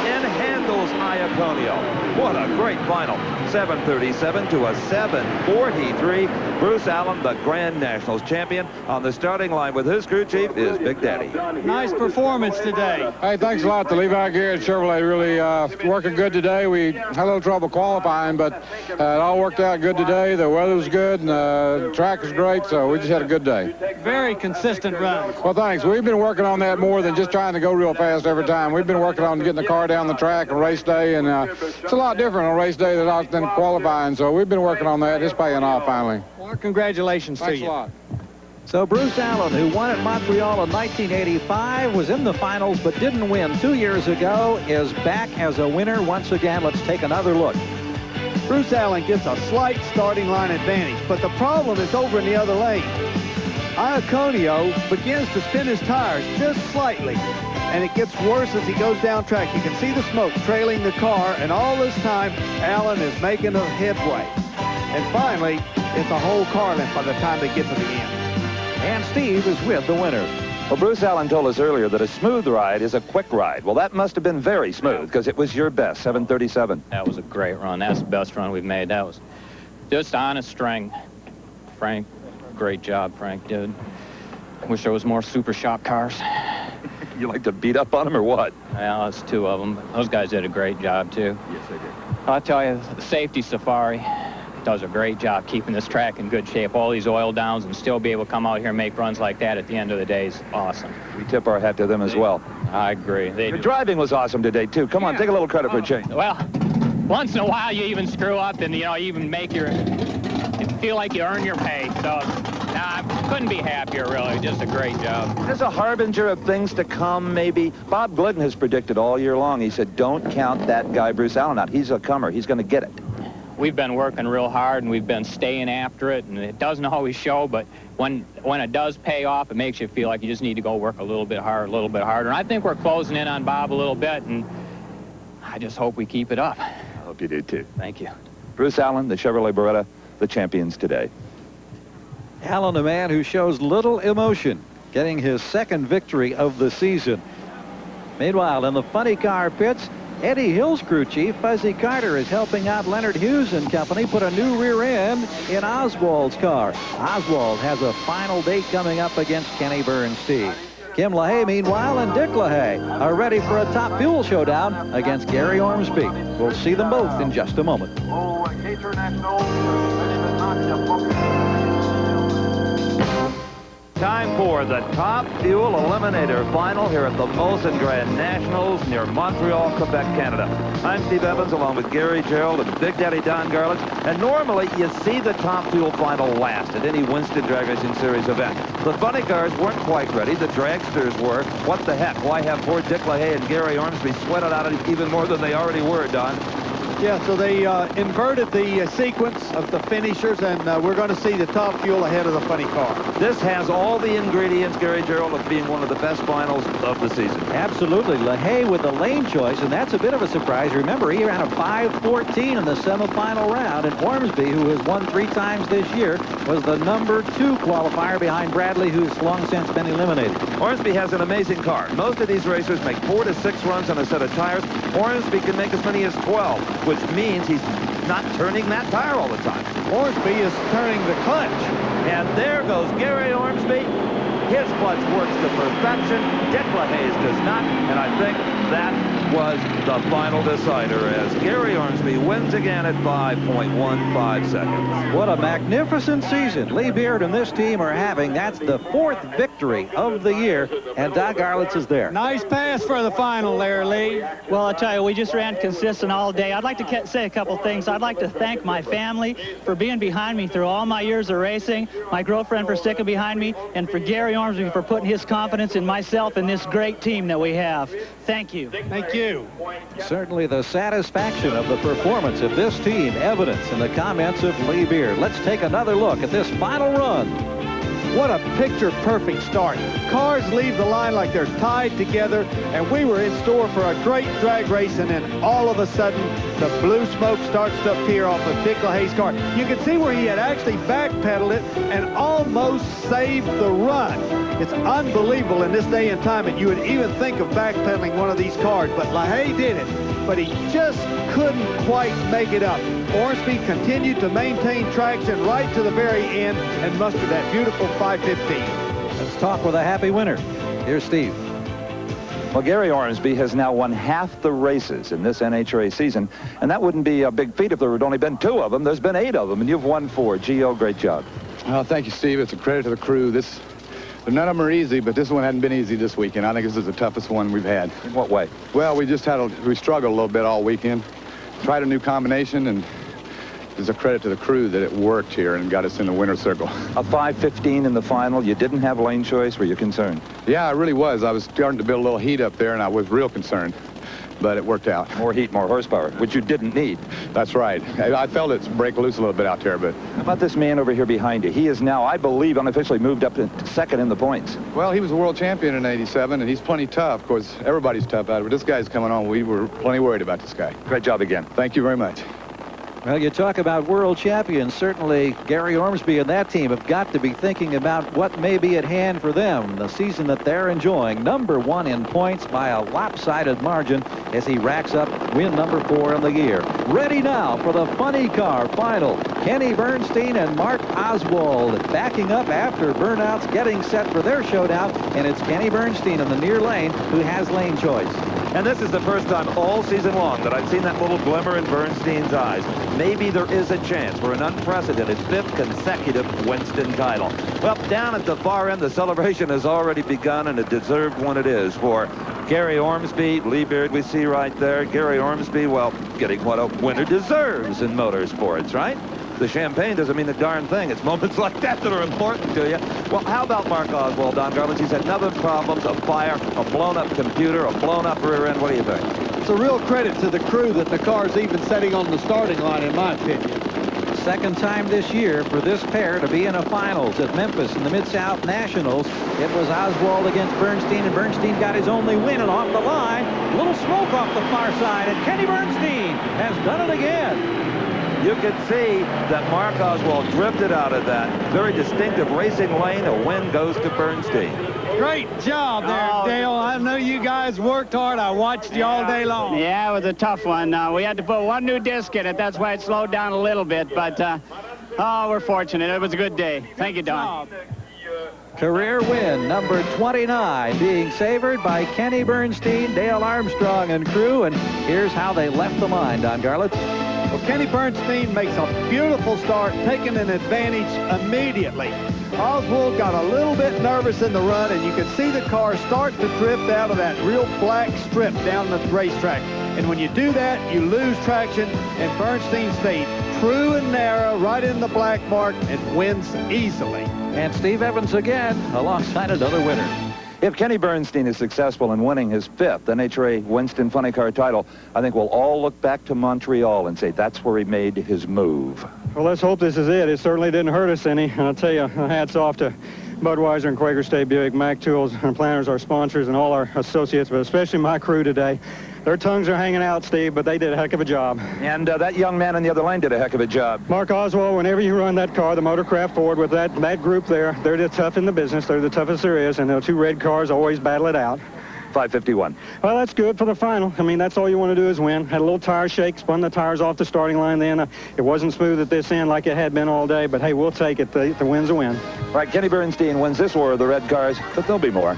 And handles Iaconio. What a great final. 737 to a 743. Bruce Allen, the Grand Nationals champion, on the starting line with his crew chief is Big Daddy. Nice performance today. Hey, thanks a lot to Levi Garrett Chevrolet. Really working good today. We had a little trouble qualifying, but it all worked out good today. The weather was good, and the track was great, so we just had a good day. Very consistent run. Well, thanks. We've been working on that more than just trying to go real fast every time. We've been working on getting the car down the track on race day, and it's a lot different on race day than qualifying, so we've been working on that. It's paying off finally. Well, congratulations to you. Thanks a lot. So Bruce Allen, who won at Montreal in 1985, was in the finals but didn't win 2 years ago, is back as a winner once again. Let's take another look. Bruce Allen gets a slight starting line advantage, but the problem is over in the other lane. Iaconio begins to spin his tires just slightly, and it gets worse as he goes down track. You can see the smoke trailing the car, and all this time, Allen is making a headway. And finally, it's a whole car left by the time they get to the end. And Steve is with the winner. Well, Bruce Allen told us earlier that a smooth ride is a quick ride. Well, that must have been very smooth because it was your best, 737. That was a great run. That's the best run we've made. That was just on a string. Frank, great job, Frank did. Wish there was more super shop cars. You like to beat up on them or what? Well, it's two of them. Those guys did a great job, too. Yes, they did. I'll tell you, the safety safari does a great job keeping this track in good shape. All these oil downs and still be able to come out here and make runs like that at the end of the day is awesome. We tip our hat to them as well. I agree. Your driving was awesome today, too. Come on, take a little credit for a change. Well, once in a while you even screw up and, you even make you feel like you earn your pay. So, I couldn't be happier, really. Just a great job. There's a harbinger of things to come, maybe. Bob Glidden has predicted all year long. He said, don't count that guy Bruce Allen out. He's a comer. He's going to get it. We've been working real hard, and we've been staying after it, and it doesn't always show, but when it does pay off, it makes you feel like you just need to go work a little bit harder. And I think we're closing in on Bob a little bit, and I just hope we keep it up. I hope you do, too. Thank you. Bruce Allen, the Chevrolet Beretta, the champions today. Allen, a man who shows little emotion, getting his second victory of the season. Meanwhile, in the funny car pits, Eddie Hill's crew chief, Fuzzy Carter, is helping out Leonard Hughes and company put a new rear end in Oswald's car. Oswald has a final date coming up against Kenny Bernstein. Kim LaHaye, meanwhile, and Dick LaHaye are ready for a top fuel showdown against Gary Ormsby. We'll see them both in just a moment. Time for the Top Fuel Eliminator Final here at the Molson Grandnationals near Montreal, Quebec, Canada. I'm Steve Evans along with Gary Gerald and Big Daddy Don Garlits. And normally you see the Top Fuel Final last at any Winston Drag Racing Series event. The funny cars weren't quite ready. The dragsters were. What the heck? Why have poor Dick LaHaye and Gary Ormsby sweated out even more than they already were, Don? Yeah, so they inverted the sequence of the finishers, and we're going to see the Top Fuel ahead of the funny car. This has all the ingredients, Gary Gerald, of being one of the best finals of the season. Absolutely. LaHaye with the lane choice, and that's a bit of a surprise. Remember, he ran a 5:14 in the semifinal round, and Ormsby, who has won 3 times this year, was the #2 qualifier behind Bradley, who's long since been eliminated. Ormsby has an amazing car. Most of these racers make 4 to 6 runs on a set of tires. Ormsby can make as many as 12. Which means he's not turning that tire all the time. Ormsby is turning the clutch. And there goes Gary Ormsby. His clutch works to perfection. Dick LaHaye's does not. And I think that was the final decider as Gary Ormsby wins again at 5.15 seconds. What a magnificent season Lee Beard and this team are having. That's the 4th victory of the year, and Don Garlits is there. Nice pass for the final there, Lee. Well, I'll tell you, we just ran consistent all day. I'd like to say a couple things. I'd like to thank my family for being behind me through all my years of racing, my girlfriend for sticking behind me, and for Gary Ormsby for putting his confidence in myself and this great team that we have. Thank you. Thank you. Certainly the satisfaction of the performance of this team evidence in the comments of Lee Beard. Let's take another look at this final run. What a picture-perfect start. Cars leave the line like they're tied together, and we were in store for a great drag race, and then all of a sudden, the blue smoke starts to appear off of Dick LaHaye's car. You can see where he had actually backpedaled it and almost saved the run. It's unbelievable in this day and time that you would even think of backpedaling one of these cars, but LaHaye did it, but he just couldn't quite make it up. Ormsby continued to maintain traction right to the very end and mustered that beautiful 5:15. Let's talk with a happy winner. Here's Steve. Well, Gary Ormsby has now won half the races in this NHRA season, and that wouldn't be a big feat if there had only been 2 of them. There's been 8 of them, and you've won 4. G.O., great job. Oh, thank you, Steve. It's a credit to the crew. None of them are easy, but this one hadn't been easy this weekend. I think this is the toughest one we've had. In what way? Well, we struggled a little bit all weekend. Tried a new combination, and it's a credit to the crew that it worked here and got us in the winner's circle. A 5:15 in the final. You didn't have lane choice. Were you concerned? Yeah, I really was. I was starting to build a little heat up there, and I was real concerned. But it worked out. More heat, more horsepower, which you didn't need. That's right. I felt it break loose a little bit out there, but... How about this man over here behind you? He is now, I believe, unofficially moved up to 2nd in the points. Well, he was a world champion in '87, and he's plenty tough. Of course, everybody's tough out, but this guy's coming on. We were plenty worried about this guy. Great job again. Thank you very much. Well, you talk about world champions. Certainly, Gary Ormsby and that team have got to be thinking about what may be at hand for them. The season that they're enjoying, #1 in points by a lopsided margin as he racks up win #4 in the year. Ready now for the funny car final. Kenny Bernstein and Mark Oswald backing up after burnouts, getting set for their showdown, and it's Kenny Bernstein in the near lane who has lane choice. And this is the first time all season long that I've seen that little glimmer in Bernstein's eyes. Maybe there is a chance for an unprecedented 5th consecutive Winston title. Well, down at the far end, the celebration has already begun, and a deserved one it is for Gary Ormsby. Lee Beard we see right there. Gary Ormsby, well, getting what a winner deserves in motorsports, right? The champagne doesn't mean a darn thing. It's moments like that that are important to you. Well, how about Mark Oswald, Don Garlits? He's had nothing problems, a fire, a blown-up computer, a blown-up rear end. What do you think? It's a real credit to the crew that the car's even setting on the starting line, in my opinion. Second time this year for this pair to be in a finals at Memphis in the Mid-South Nationals. It was Oswald against Bernstein, and Bernstein got his only win, and off the line, a little smoke off the far side, and Kenny Bernstein has done it again. You could see that Mark Oswald drifted out of that very distinctive racing lane. A win goes to Bernstein. Great job there, Dale. I know you guys worked hard. I watched you all day long. Yeah, it was a tough one. We had to put 1 new disc in it. That's why it slowed down a little bit. But, we're fortunate. It was a good day. Thank you, Don. Career win number 29, being savored by Kenny Bernstein, Dale Armstrong, and crew. And here's how they left the line, Don Garlits. Well, Kenny Bernstein makes a beautiful start, taking an advantage immediately. Oswald got a little bit nervous in the run, and you could see the car start to drift out of that real black strip down the racetrack. And when you do that, you lose traction, and Bernstein stayed true and narrow right in the black mark and wins easily. And Steve Evans again alongside another winner. If Kenny Bernstein is successful in winning his 5th NHRA Winston Funny Car title, I think we'll all look back to Montreal and say that's where he made his move. Well, let's hope this is it. It certainly didn't hurt us any. And I'll tell you, hats off to Budweiser and Quaker State Buick, Mac Tools, and Planners, our sponsors, and all our associates, but especially my crew today. Their tongues are hanging out, Steve, but they did a heck of a job. And that young man in the other lane did a heck of a job. Mark Oswald, whenever you run that car, the Motorcraft Ford, with that group there, they're the tough in the business. They're the toughest there is, and the 2 red cars always battle it out. 551. Well, that's good for the final. I mean, that's all you want to do is win. Had a little tire shake, spun the tires off the starting line then. It wasn't smooth at this end like it had been all day, but hey, we'll take it. The win's a win. All right, Kenny Bernstein wins this war of the red cars, but there'll be more.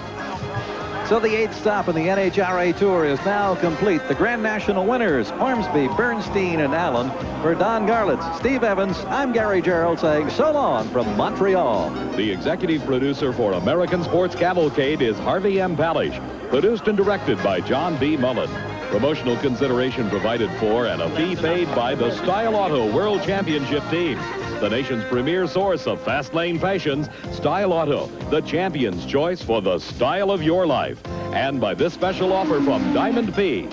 So the 8th stop in the NHRA Tour is now complete. The Grand National winners, Ormsby, Bernstein, and Allen. For Don Garlits, Steve Evans, I'm Gary Gerald saying so long from Montreal. The executive producer for American Sports Cavalcade is Harvey M. Palish. Produced and directed by John B. Mullen. Promotional consideration provided for and a fee paid by the Style Auto World Championship Team. The nation's premier source of fast lane fashions, Style Auto, the champion's choice for the style of your life. And by this special offer from Diamond P.